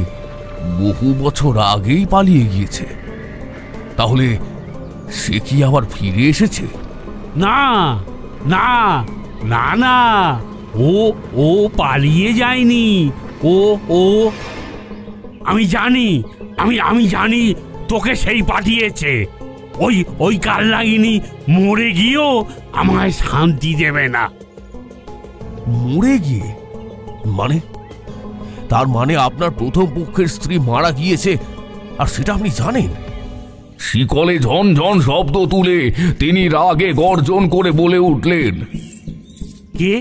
F: বহু বছর আগেই পালিয়ে গিয়েছে। তাহলে সে কি আবার ফিরে এসেছে?
K: না না না না, ও ও পালিয়ে যায়নি। ও ও আমি জানি, আমি জানি তোকে সেই পাঠিয়েছে। ওই কালনাগিনী মরে গিয়েও আমায় শান্তি দেবে না।
F: মরে গিয়ে? মানে? তার মানে আপনার প্রথম পক্ষের স্ত্রী মারা গিয়েছে, আর সেটা আপনি জানেন?
G: শিকলে ঝনঝন শব্দ তুলে তিনি রাগে গর্জন করে বলে উঠলেন,
K: কে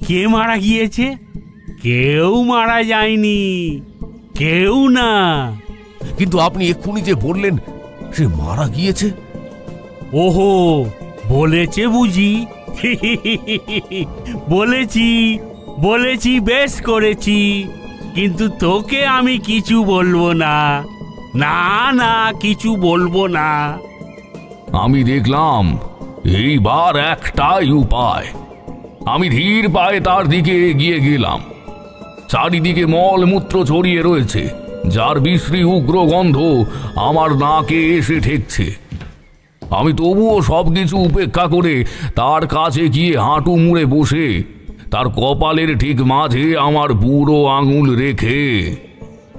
K: কে মারা গিয়েছে? কেউ মারা যায়নি, কেউ না।
F: কিন্তু আপনি এক্ষুনি যে বললেন সে মারা গিয়েছে।
K: ওহো, বলেছে বুঝি? বলেছি বলেছি, বেশ করেছি, কিন্তু তোকে আমি কিছু বলবো না। না না, কিছু বলবো না।
G: আমি দেখলাম এইবার একটাই উপায়। আমি ধীর পায়ে তার দিকে এগিয়ে গেলাম। চারিদিকে মলমূত্র ছড়িয়ে রয়েছে, যার বিশ্রী উগ্র গন্ধ আমার নাকে এসে ঠেকছে। আমি তবুও সবকিছু উপেক্ষা করে তার কাছে গিয়ে হাঁটু মুড়ে বসে তার কপালের ঠিক মাঝে আমার বুড়ো আঙুল রেখে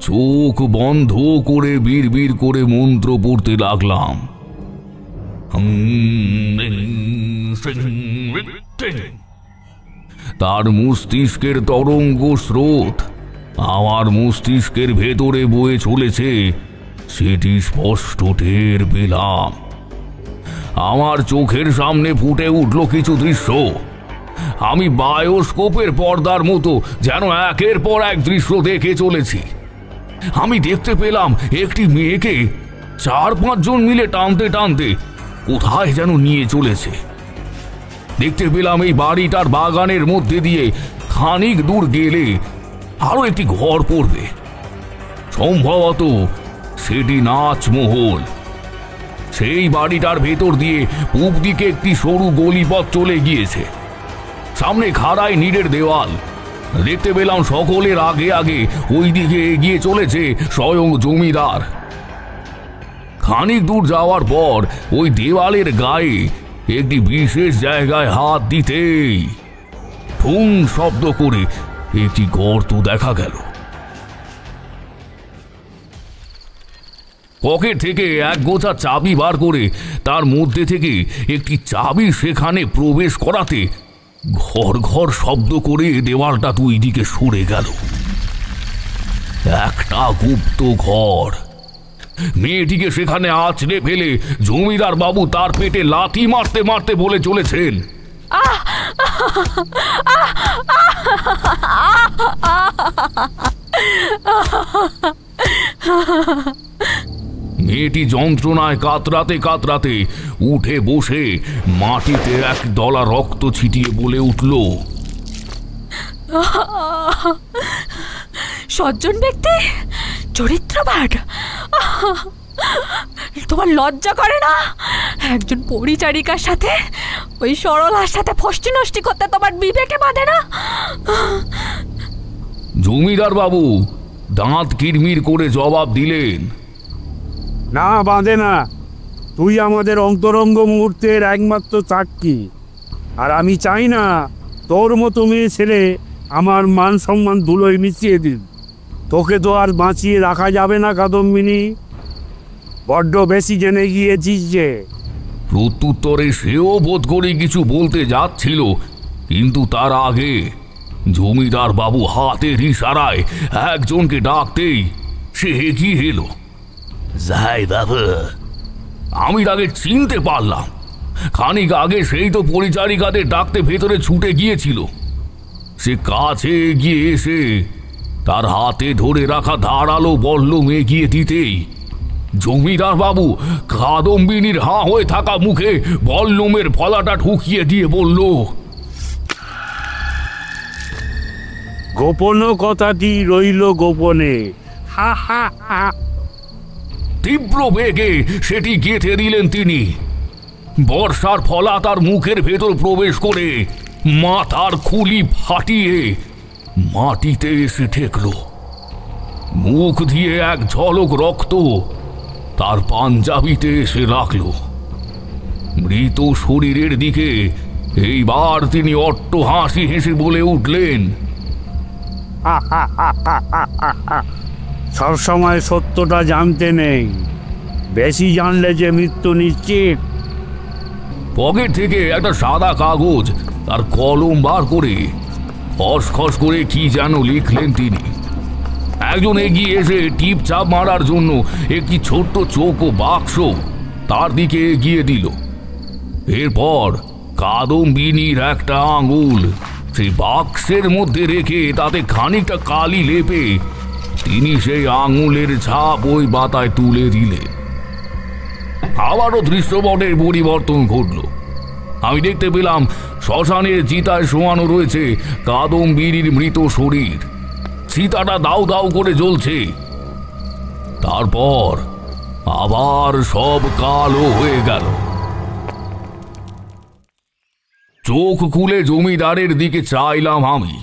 G: চোখ বন্ধ করে বিড়বিড় করে মন্ত্র পড়তে লাগলাম। তার মস্তিষ্কের তরঙ্গ স্রোত আমার মস্তিষ্কের ভেতরে বয়ে চলেছে, সেটি স্পষ্ট টের পেলাম। আমার চোখের সামনে ফুটে উঠল কিছু দৃশ্য। আমি বায়োস্কোপের পর্দার মতো যেন একের পর এক দৃশ্য দেখে চলেছি। আমি দেখতে পেলাম একটি মেয়েকে 4-5 জন মিলে টানতে টানতে কোথায় যেন নিয়ে চলেছে। দেখতে পেলাম এই বাড়িটার বাগানের মধ্যে দিয়ে খানিক দূর গেলে আরো একটি ঘর পড়বে। সম্ভবত সেটি নাচমহল। সেই বাড়িটার ভেতর দিয়ে পূব দিকে একটি সরু গলিপথ চলে গিয়েছে। সামনে খাড়াই নিরের দেওয়াল। দেখতে পেলাম সকলের আগে আগে ওই দিকে এগিয়ে চলেছে স্বয়ং জমিদার। খানিক দূর যাওয়ার পর ওই দেওয়ালের গায়ে একটি বিশেষ জায়গায় হাত দিতেই ঠুং শব্দ করে একটি গর্ত দেখা গেল। পকেট থেকে এক গোছা চাবি বার করে তার মধ্যে থেকে একটি চাবি সেখানে প্রবেশ করাতে ঘর ঘর শব্দ করে দেওয়ালটা দুই দিকে সরে গেল। একটা গুপ্ত ঘর। মেয়েটিকে সেখানে আছড়ে ফেলে জমিদার বাবু তার পেটে লাথি মারতে মারতে বলে চলেছেন, মেয়েটি যন্ত্রণায় কাতরাতে কাতরাতে উঠে বসে মাটিতে এক দলা রক্ত ছিটিয়ে বলে উঠল,
B: সজ্জন ব্যক্তি, চরিত্রবান, তোমার লজ্জা করে না একজন পরিচারিকার সাথে, ওই সরলার সাথে ফষ্টি নষ্টি করতে তোমার বিবেকে বাঁধে না?
G: জমিদার বাবু দাঁত কিরমির করে জবাব দিলেন,
K: না, বাঁধে না। তুই আমাদের অন্তরঙ্গ মুহূর্তের একমাত্র সাক্ষী, আর আমি চাই না তোর মতো মেয়ে ছেলে আমার মান সম্মান ধুলোয় মিশিয়ে দিন। তোকে তো আর বাঁচিয়ে রাখা যাবে না কাদম্বিনী, বড্ড বেশি জেনে গিয়েছিস যে।
G: প্রত্যুত্তরে সেও বোধ করে কিছু বলতে যাচ্ছিল, কিন্তু তার আগে জমিদার বাবু হাতের ইশারায় একজনকে ডাকতেই সে এগিয়ে এলো। যাই বাবু, আমি তাকে চিনতে পারলাম। খানিক আগে সেই তো পরিচারিকাদের ডাকতে ভেতরে ছুটে গিয়েছিল। সে কাছে এগিয়ে এসে তার হাতে ধরে রাখা ধারালো বল্লম এগিয়ে দিতেই জমিদার বাবু কাদম্বিনীর হাঁ হয়ে থাকা মুখে বল্লমের ফলাটা ঢুকিয়ে দিয়ে বলল,
K: গোপন কথাটি রইল গোপনে। হা হা হা।
G: তীব্র বেগে সেটি গেঁথে দিলেন তিনি। বর্ষার ফলা তার মুখের ভেতর প্রবেশ করে মাথার খুলি ফাটিয়ে মাটিতে এসে ঠেকল। মুখ দিয়ে এক ঝলক রক্ত তার পাঞ্জাবিতে এসে রাখল। মৃত শরীরের দিকে এইবার তিনি অট্ট হাসি হেসে বলে উঠলেন,
K: সবসময় সত্যটা জানতে নেই, বেশি জানলে যে মৃত্যু নিশ্চিত।
G: পকেট থেকে একটা সাদা কাগজ তার কলম বার করে খসখস করে কি যেন লিখলেন তিনি। একজন এগিয়ে এসে টিপ চাপ মারার জন্য একটি ছোট্ট চৌকো বাক্স তার দিকে এগিয়ে দিল। এরপর কাদম্বিনীর একটা আঙুল সেই বাক্সের মধ্যে রেখে তাতে খানিকটা কালি লেপে তিনি সেই আঙুলের ছাপ ওই বাতায় তুলে দিলেন। আবারও দৃশ্যপটের পরিবর্তন ঘটল। আমি দেখতে পেলাম শ্মশানের চিতায় শোয়ানো রয়েছে কাদম্বিনীর মৃত শরীর। চিতাটা দাউ দাউ করে জ্বলছে। তারপর আবার সব কালো হয়ে গেল। চোখ খুলে জমিদারের দিকে চাইলাম আমি।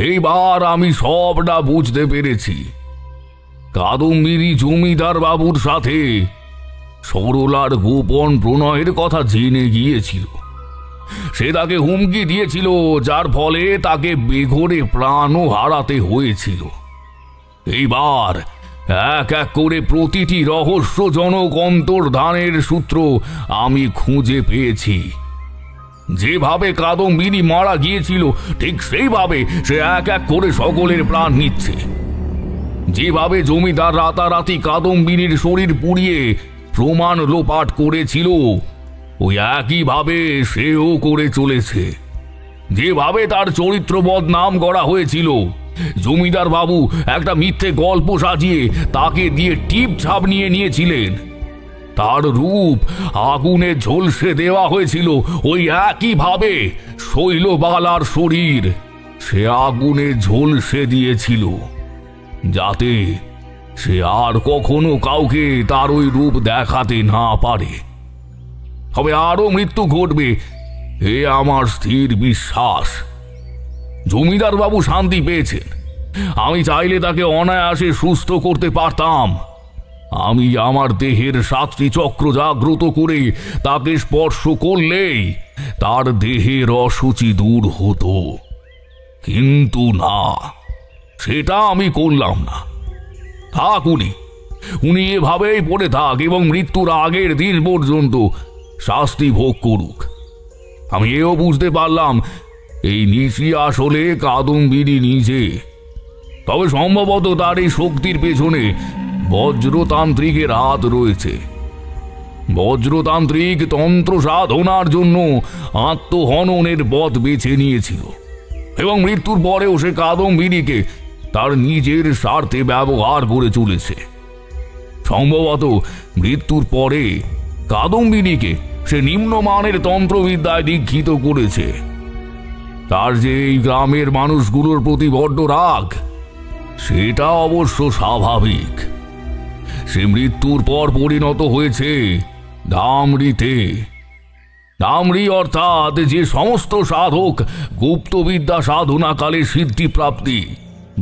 G: এইবার আমি সবটা বুঝতে পেরেছি। কাদম্বিনী জমিদার বাবুর সাথে সরলার গোপন প্রণয়ের কথা জেনে গিয়েছিল। সে তাকে হুমকি দিয়েছিল, যার ফলে তাকে বেঘরে প্রাণও হারাতে হয়েছিল। এইবার এক এক করে প্রতিটি রহস্যজনক অন্তর্ধানের সূত্র আমি খুঁজে পেয়েছি। যেভাবে কাদম্বিনী মারা গিয়েছিল ঠিক সেইভাবে সে এক এক করে সকলের প্রাণ নিচ্ছে। যেভাবে জমিদার রাতারাতি কাদম্বিনীর শরীর পুড়িয়ে প্রমাণ লোপাট করেছিল, ওই একইভাবে সেও করে চলেছে। যেভাবে তার চরিত্র বদনাম করা হয়েছিল, জমিদার বাবু একটা মিথ্যে গল্প সাজিয়ে তাকে দিয়ে টিপ ছাপ নিয়ে নিয়েছিলেন। তার রূপ আগুনে ঝলসে দেওয়া হয়েছিল, ওই একইভাবে শৈলবালার শরীর সে আগুনে ঝলসে দিয়েছিল, যাতে সে আর কখনো কাউকে তার ওই রূপ দেখাতে না পারে। তবে আরো মৃত্যু ঘটবে, এ আমার স্থির বিশ্বাস। জমিদার বাবু শান্তি পেয়েছেন। আমি চাইলে তাকে অনায়াসে সুস্থ করতে পারতাম। আমি আমার দেহের 7টি চক্র জাগ্রত করে তাকে স্পর্শ করলেই তার দেহের অসুচি দূর হতো। কিন্তু না, সেটা আমি করলাম না। থাক, উনি এভাবেই পড়ে থাক এবং মৃত্যুর আগের দিন পর্যন্ত শাস্তি ভোগ করুক। আমি এও বুঝতে পারলাম এই নিশি আসলে কাদম্বিনী নিজে। তবে সম্ভবত তার এই শক্তির পেছনে বজ্রতান্ত্রিকের হাত রয়েছে। বজ্রতান্ত্রিক তন্ত্র সাধনার জন্য আত্মহননের পথ বেছে নিয়েছিল এবং মৃত্যুর পরেও সে কাদম্বিনীকে তার নিজের স্বার্থে ব্যবহার করে চলেছে। সম্ভবত মৃত্যুর পরে কাদম্বিনীকে সে নিম্নমানের তন্ত্রবিদ্যায় দীক্ষিত করেছে। তার যে এই গ্রামের মানুষগুলোর প্রতি বড্ড রাগ, সেটা অবশ্য স্বাভাবিক। সে মৃত্যুর পর পরিণত হয়েছে ডামরিতে। ডামরি অর্থাৎ যে সমস্ত সাধক গুপ্তবিদ্যা সাধনাকালে সিদ্ধিপ্রাপ্তি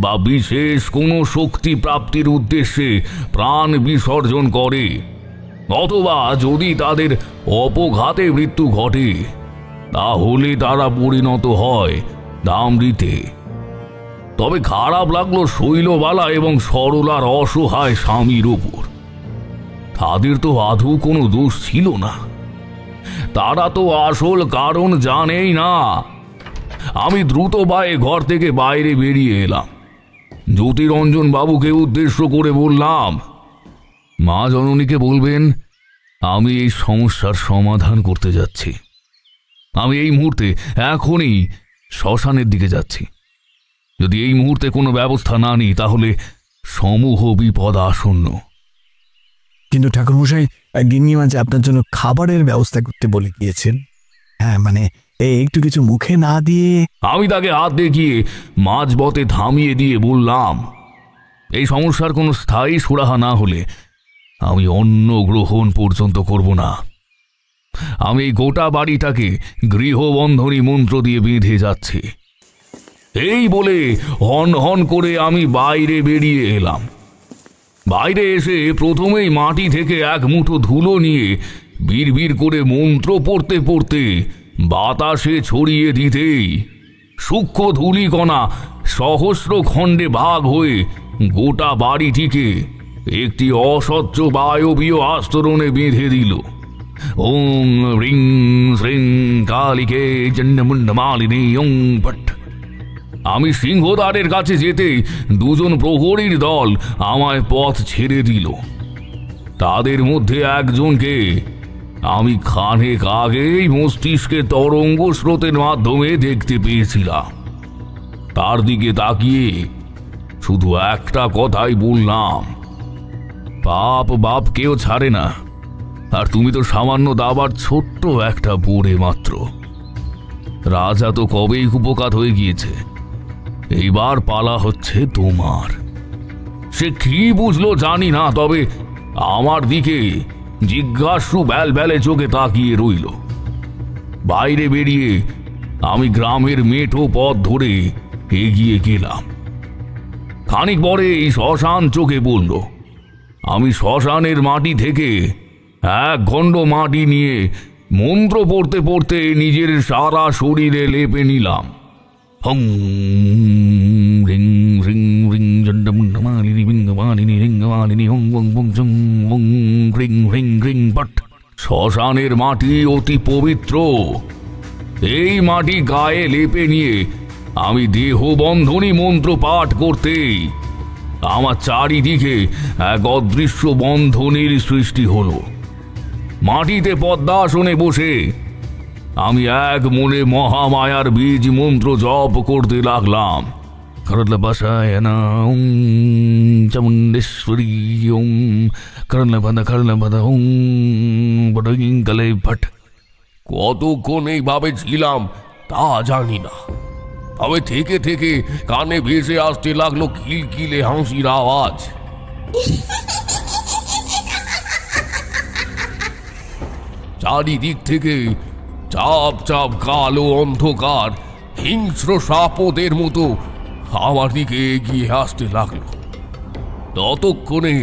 G: বা বিশেষ কোনো শক্তি প্রাপ্তির উদ্দেশ্যে প্রাণ বিসর্জন করে, অথবা যদি তাদের অপঘাতে মৃত্যু ঘটে, তাহলে তারা পরিণত হয় ডামরিতে। তবে খারাপ লাগলো শৈলবালা এবং সরলার অসহায় স্বামীর ওপর। তাদের তো আদৌ কোনো দোষ ছিল না। তারা তো আসল কারণ জানেই না। আমি দ্রুত পায়ে ঘর থেকে বাইরে বেরিয়ে এলাম। জ্যোতিরঞ্জন বাবুকে উদ্দেশ্য করে বললাম, মা জননীকে বলবেন আমি এই সমস্যার সমাধান করতে যাচ্ছি। আমি এই মুহূর্তে এখনই শ্মশানের দিকে যাচ্ছি। যদি এই মুহূর্তে কোনো ব্যবস্থা না নিই, তাহলে সমূহ বিপদ আসন্ন।
L: কিন্তু ঠাকুরমশাই, গিন্নিমা যে আপনার জন্য খাবারের ব্যবস্থা করতে বলে গিয়েছেন। হ্যাঁ, মানে একটু কিছু মুখে না দিয়ে।
G: আমি তাকে হাত দেখিয়ে মাঝপথে থামিয়ে দিয়ে বললাম, এই সমস্যার কোনো স্থায়ী সুরাহা না হলে আমি অন্ন গ্রহণ পর্যন্ত করব না। আমি এই গোটা বাড়িটাকে গৃহবন্ধনী মন্ত্র দিয়ে বেঁধে যাচ্ছি। এই বলে হন হন করে আমি বাইরে বেরিয়ে এলাম। বাইরে এসে প্রথমেই মাটি থেকে এক মুঠো ধুলো নিয়ে বিড়বিড় করে মন্ত্র পড়তে পড়তে বাতাসে ছড়িয়ে দিতেই সূক্ষ্ম ধূলিকণা সহস্র খণ্ডে ভাগ হয়ে গোটা বাড়িটিকে একটি অস্বচ্ছ বায়বীয় আস্তরণে বেঁধে দিল। ওং রিং শ্রিং কালিকে জন্মুন্ডমালিনী ওং পট। আমি সিংহদ্বারের কাছে যেতেই দুজন প্রহরীর দল আমায় পথ ছেড়ে দিল। তাদের মধ্যে একজনকে আমি খানেক আগেই মস্তিষ্কে তরঙ্গ স্রোতের মাধ্যমে দেখতে পেয়েছিলাম। তার দিকে তাকিয়ে শুধু একটা কথাই বললাম, পাপ বাপ কেউ ছাড়ে না, আর তুমি তো সামান্য দাবার ছোট্ট একটা বোরে মাত্র। রাজা তো কবেই কুপকাত হয়ে গিয়েছে, এইবার পালা হচ্ছে তোমার। সে কি বুঝলো জানি না, তবে আমার দিকে জিজ্ঞাসু ব্যালব্যালে চোখে তাকিয়ে রইল। বাইরে বেরিয়ে আমি গ্রামের মেঠো পথ ধরে এগিয়ে গেলাম। খানিক পরে এই শ্মশান চোখে বলল। আমি শ্মশানের মাটি থেকে এক খণ্ড মাটি নিয়ে মন্ত্র পড়তে পড়তে নিজের সারা শরীরে লেপে নিলাম। হং রিং রিং রিং জন্ডমুন্ডমালিনী বিঙ্গমালিনী রিঙ্গমালিনী হং বং বং জং বং রিং রিং রিং পট। শ্মশানের মাটি অতি পবিত্র। এই মাটি গায়ে লেপে নিয়ে আমি দেহ বন্ধনী মন্ত্র পাঠ করতেই আমার চারিদিকে এক অদৃশ্য বন্ধনীর সৃষ্টি হলো। মাটিতে পদ্মাসনে বসে আমি এক মনে মহামায়ার বীজ মন্ত্র জপ করতে লাগলাম। করলবাসায় না ওং চামুণ্ডেশ্বরী ওং করলবাদা ওং বড়িঙ্গলে ভট। কতক্ষণ এইভাবে ছিলাম তা জানি না, তবে থেকে থেকে কানে ভেসে আসতে লাগলো কিলকিলে হাসির আওয়াজ। চারিদিক থেকে চাপ চাপ কালো অন্ধকার হিংস্র সাপদের মতো আমার দিকে এগিয়ে আসতে লাগলো। ততক্ষণে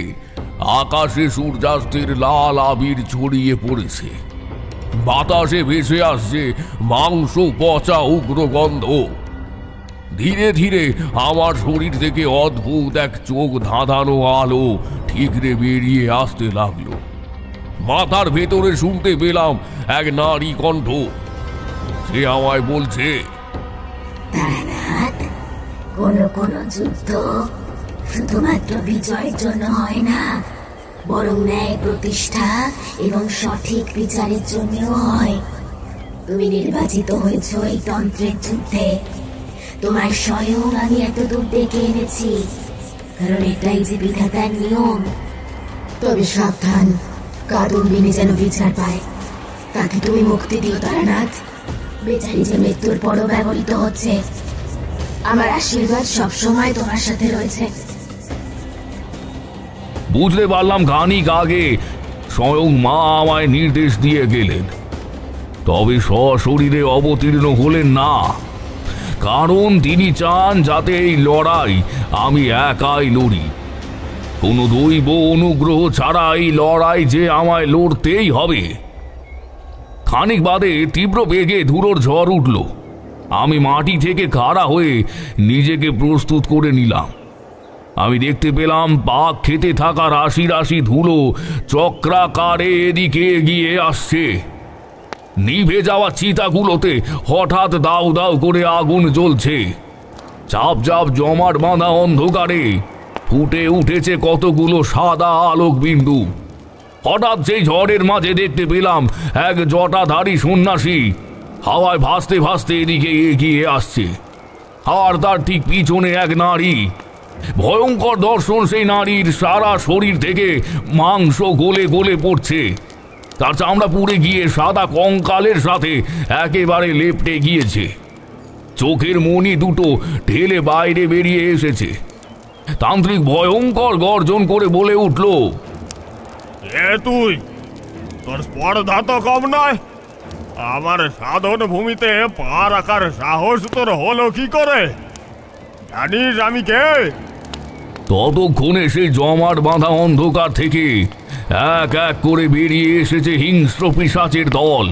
G: আকাশে সূর্যাস্তের লাল আবির ছড়িয়ে পড়েছে। বাতাসে ভেসে আসছে মাংস পচা উগ্র গন্ধ। ধীরে ধীরে আমার শরীর থেকে অদ্ভুত এক চোখ ধাঁধানো আলো ঠিকরে বেরিয়ে আসতে লাগলো। মাথার ভেতরে শুনতে পেলাম এক নারী কণ্ঠ। সে আমায় বলছে,
M: কোনো কোনো যুদ্ধ শুধুমাত্র বিজয়ের জন্য হয় না, বরং ন্যায় প্রতিষ্ঠা এবং সঠিক বিচারের জন্যও হয়। তুমি নির্বাচিত হয়েছ এই তন্ত্রের যুদ্ধে। তোমার স্বয়ং আমি এত দূর ডেকে এনেছি, কারণ এটাই যে বিধাতার নিয়ম। তবে সাবধান, কাদম্বিনী যেন বিচার পায়। তাকে তুমি মুক্তি দিও তারানাথ। বেচারি যে মৃত্যুর পরও ব্যবহৃত হচ্ছে। আমার আশীর্বাদ সবসময় তোমার সাথে রয়েছে।
G: বুঝতে পারলাম খানিক আগে স্বয়ং মা আমায় নির্দেশ দিয়ে গেলেন, তবে সশরীরে অবতীর্ণ হলেন না, কারণ তিনি চান যাতে এই লড়াই আমি একাই লড়ি। কোনো দৈব অনুগ্রহ ছাড়া এই লড়াই যে আমায় লড়তেই হবে। খানিক বাদে তীব্র বেগে ধুলোর ঝড় উঠল। আমি মাটি থেকে খাড়া হয়ে নিজেকে প্রস্তুত করে নিলাম। আমি দেখতে পেলাম পাক খেতে থাকা রাশি রাশি ধুলো চক্রাকারে এদিকে এগিয়ে আসছে। নিভে যাওয়া চিতাগুলোতে হঠাৎ দাউ দাউ করে আগুন জ্বলছে। চাপ চাপ জমাট বাঁধা অন্ধকারে ফুটে উঠেছে কতগুলো সাদা আলোক বিন্দু। হঠাৎ সেই ঝড়ের মাঝে দেখতে পেলাম এক জটাধারী সন্ন্যাসী হাওয়ায় ভাসতে ভাসতে এদিকে এগিয়ে আসছে, আর তার ঠিক পিছনে এক নারী। ভয়ঙ্কর দর্শন সেই নারীর। সারা শরীর থেকে মাংস গলে গলে পড়ছে, তার চামড়া পুড়ে গিয়ে সাদা কঙ্কালের সাথে একেবারে লেপ্টে গিয়েছে। চোখের মণি দুটো ঢেলে বাইরে বেরিয়ে এসেছে। তান্ত্রিক ভয়ঙ্কর গর্জন করে বলে উঠল,
D: তুই তোর স্পর্ধা তো কম নয়। আমার সাধন ভূমিতে পা রাখার সাহস তোর হলো কি করে? জানিস আমি কে?
G: ততক্ষণে সেই জমাট বাঁধা অন্ধকার থেকে এক এক করে বেরিয়ে এসেছে হিংস্র পিশাচের দল।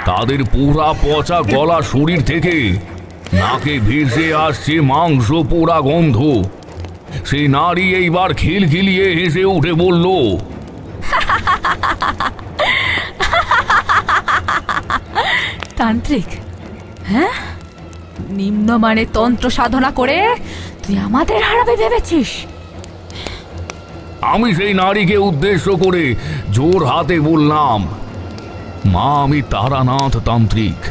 G: তাদের পোড়া পচা গলা শরীর থেকে নাকে ভেসে আসছে মাংস পোড়া গন্ধ। সেই নারী এইবার খিলখিলিয়ে হেসে উঠে বলল,
B: তান্ত্রিক, হ্যাঁ, নিম্নমানের তন্ত্র সাধনা করে তুই আমাদের হারাবে ভেবেছিস?
G: আমি সেই নারীকে উদ্দেশ্য করে জোর হাতে বললাম, মা, আমি তারানাথ তান্ত্রিক।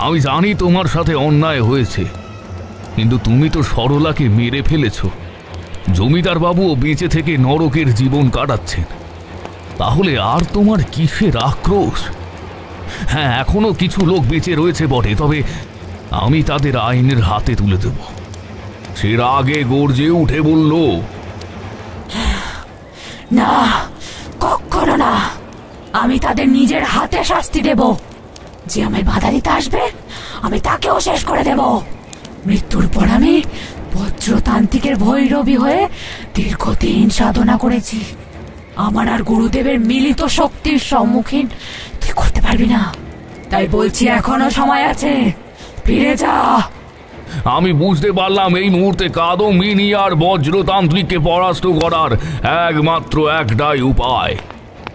G: আমি জানি তোমার সাথে অন্যায় হয়েছে, কিন্তু তুমি তো সরলাকে মেরে ফেলেছ। জমিদার বাবুও বেঁচে থেকে নরকের জীবন কাটাচ্ছেন, তাহলে আর তোমার কিসের আক্রোশ? হ্যাঁ, এখনো কিছু লোক বেঁচে রয়েছে বটে, তবে আমি তাদের আইনের হাতে তুলে দেব। সে রাগে গর্জে উঠে বলল,
B: না, কখনো না। আমি তাদের নিজের হাতে শাস্তি দেব। যে আমায় বাধা দিতে আসবে আমি তাকেও শেষ করে দেব। মৃত্যুর পর আমি বজ্রতান্ত্রিকের ভৈরবী হয়ে দীর্ঘদিন সাধনা করেছি। আমার আর গুরুদেবের মিলিত শক্তির সম্মুখীন তুই করতে পারবি না। তাই বলছি, এখনো সময় আছে, ফিরে যা।
G: আমি বুঝতে পারলাম এই মুহূর্তে কাদম্বিনী আর বজ্রতান্ত্রিককে পরাস্ত করার একমাত্র একটাই উপায়,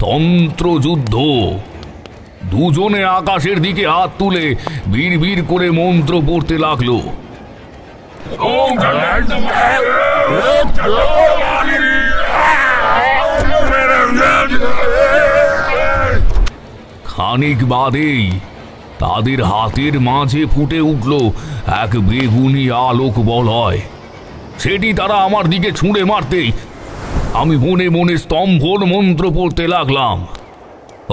G: তন্ত্রযুদ্ধ। দুজনে আকাশের দিকে হাত তুলে বিড় করে মন্ত্র পড়তে লাগলো। খানিক বাদেই তাদের হাতের মাঝে ফুটে উঠল এক বেগুনি আলোক বলয়। সেটি তারা আমার দিকে ছুঁড়ে মারতেই আমি মনে মনে স্তম্ভর মন্ত্র পড়তে লাগলাম।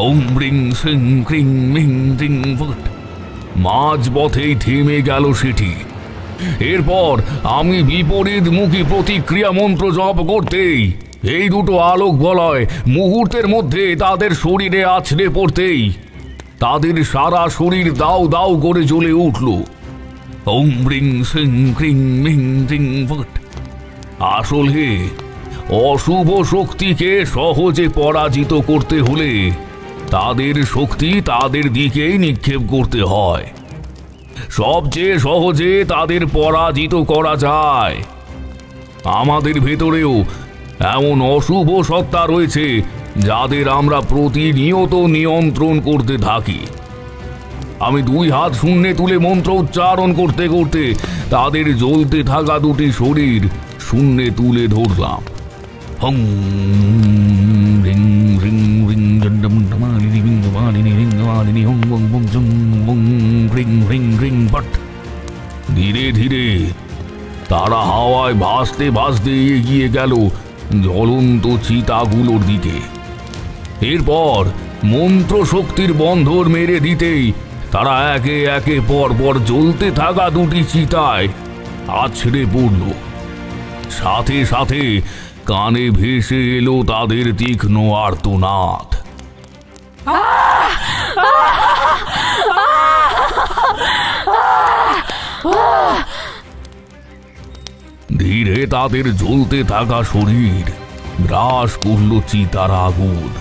G: ওম রিং সিং ক্রিং মিং রিং ফট। মাঝ পথেই থেমে গেল সেটি। এরপর আমি বিপরীতমুখী প্রতিক্রিয়া মন্ত্র জপ করতেই এই দুটো আলোক বলয় মুহূর্তের মধ্যে তাদের শরীরে আছড়ে পড়তেই তাদের সারা শরীর দাউ দাউ করে জ্বলে উঠল। ওম রিং সিং ক্রিং মিং রিং ফট। আসলে অশুভ শক্তিকে সহজে পরাজিত করতে হলে তাদের শক্তি তাদের দিকেই নিক্ষেপ করতে হয়। সবচেয়ে সহজে তাদের পরাজিত করা যায়। আমাদের ভেতরেও এমন অশুভ সত্তা রয়েছে যাদের আমরা প্রতিনিয়ত নিয়ন্ত্রণ করতে থাকি। আমি 2 হাত শূন্যে তুলে মন্ত্র উচ্চারণ করতে করতে তাদের জ্বলতে থাকা দুটি শরীর শূন্যে তুলে ধরলাম। হং রিং রিং রিং জন্ডমালিনী বিন্দমালিনী রিঙ্গমালিনী হং বং বং জং বং রিং রিং রিং বট। ধীরে ধীরে তারা হাওয়ায় ভাসতে ভাসতে এগিয়ে গেল জ্বলন্ত চিতাগুলোর দিকে। এরপর মন্ত্র শক্তির বন্ধন মেরে দিতেই তারা একে একে পর পর জ্বলতে থাকা দুটি চিতায় আছড়ে পড়ল। সাথে সাথে কানে ভেসে এলো তাদের তীক্ষ্ণ আর্তনাদ। ধীরে তাদের জ্বলতে থাকা শরীর গ্রাস করল চিতার আগুন।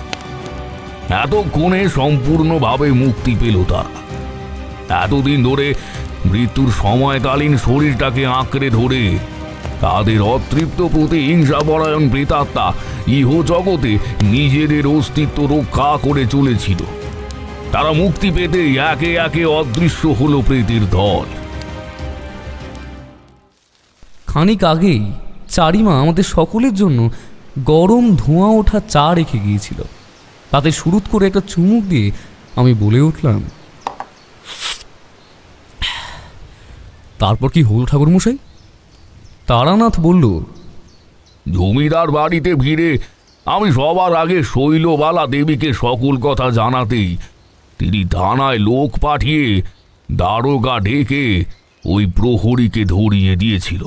G: এতক্ষণে সম্পূর্ণভাবে মুক্তি পেল তারা। এতদিন ধরে মৃত্যুর সময়কালীন শরীরটাকে আঁকড়ে ধরে তাদের অতৃপ্ত প্রতিহিংসাপরায়ণ প্রেতাত্মা ইহ জগতে নিজেদের অস্তিত্ব রক্ষা করে চলেছিল। তারা মুক্তি পেতে একে একে অদৃশ্য হলো প্রেতের দল।
A: খানিক আগেই চারিমা আমাদের সকলের জন্য গরম ধোঁয়া ওঠা চা রেখে গিয়েছিল। তাতে শুরুত করে একটা চুমুক দিয়ে আমি বলে উঠলাম, তারপর কি হল ঠাকুরমশাই? তারানাথ বলল,
G: জমিদার বাড়িতে ভিড়ে আমি সবার আগে শৈলবালা দেবীকে সকল কথা জানাতেই তিনি থানায় লোক পাঠিয়ে দারোগা ডেকে ওই প্রহরীকে ধরিয়ে দিয়েছিল।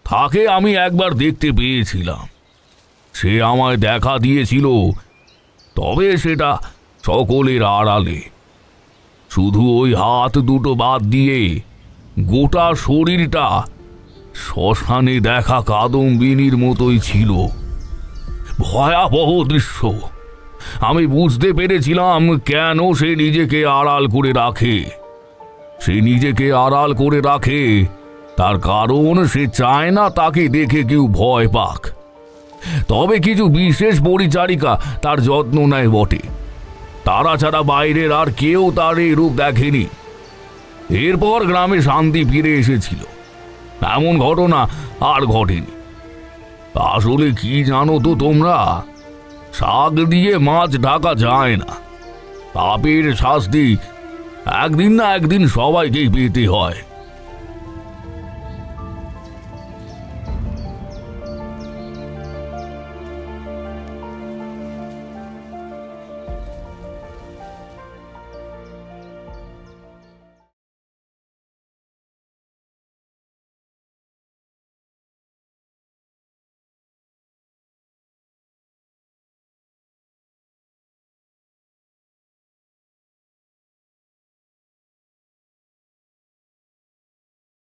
G: তাকে আমি একবার দেখতে পেয়েছিলাম। সে আমায় দেখা দিয়েছিল, তবে সেটা সকলের আড়ালে। শুধু ওই হাত দুটো বাদ দিয়ে গোটা শরীরটা শ্মশানে দেখা কাদম্বিনীর মতোই ছিল। ভয়াবহ দৃশ্য। আমি বুঝতে পেরেছিলাম কেন সে নিজেকে আড়াল করে রাখে। সে নিজেকে আড়াল করে রাখে তার কারণ সে চায় না তাকে দেখে কেউ ভয় পাক। তবে কিছু বিশেষ পরিচারিকা তার যত্ন নেয় বটে। তারা ছাড়া বাইরের আর কেউ তার এই রূপ দেখেনি। এরপর গ্রামে শান্তি ফিরে এসেছিল। এমন ঘটনা আর ঘটেনি। আসলে কি জানো তো তোমরা, শাক দিয়ে মাছ ঢাকা যায় না। পাপের শাস্তি একদিন না একদিন সবাইকেই পেতে হয়।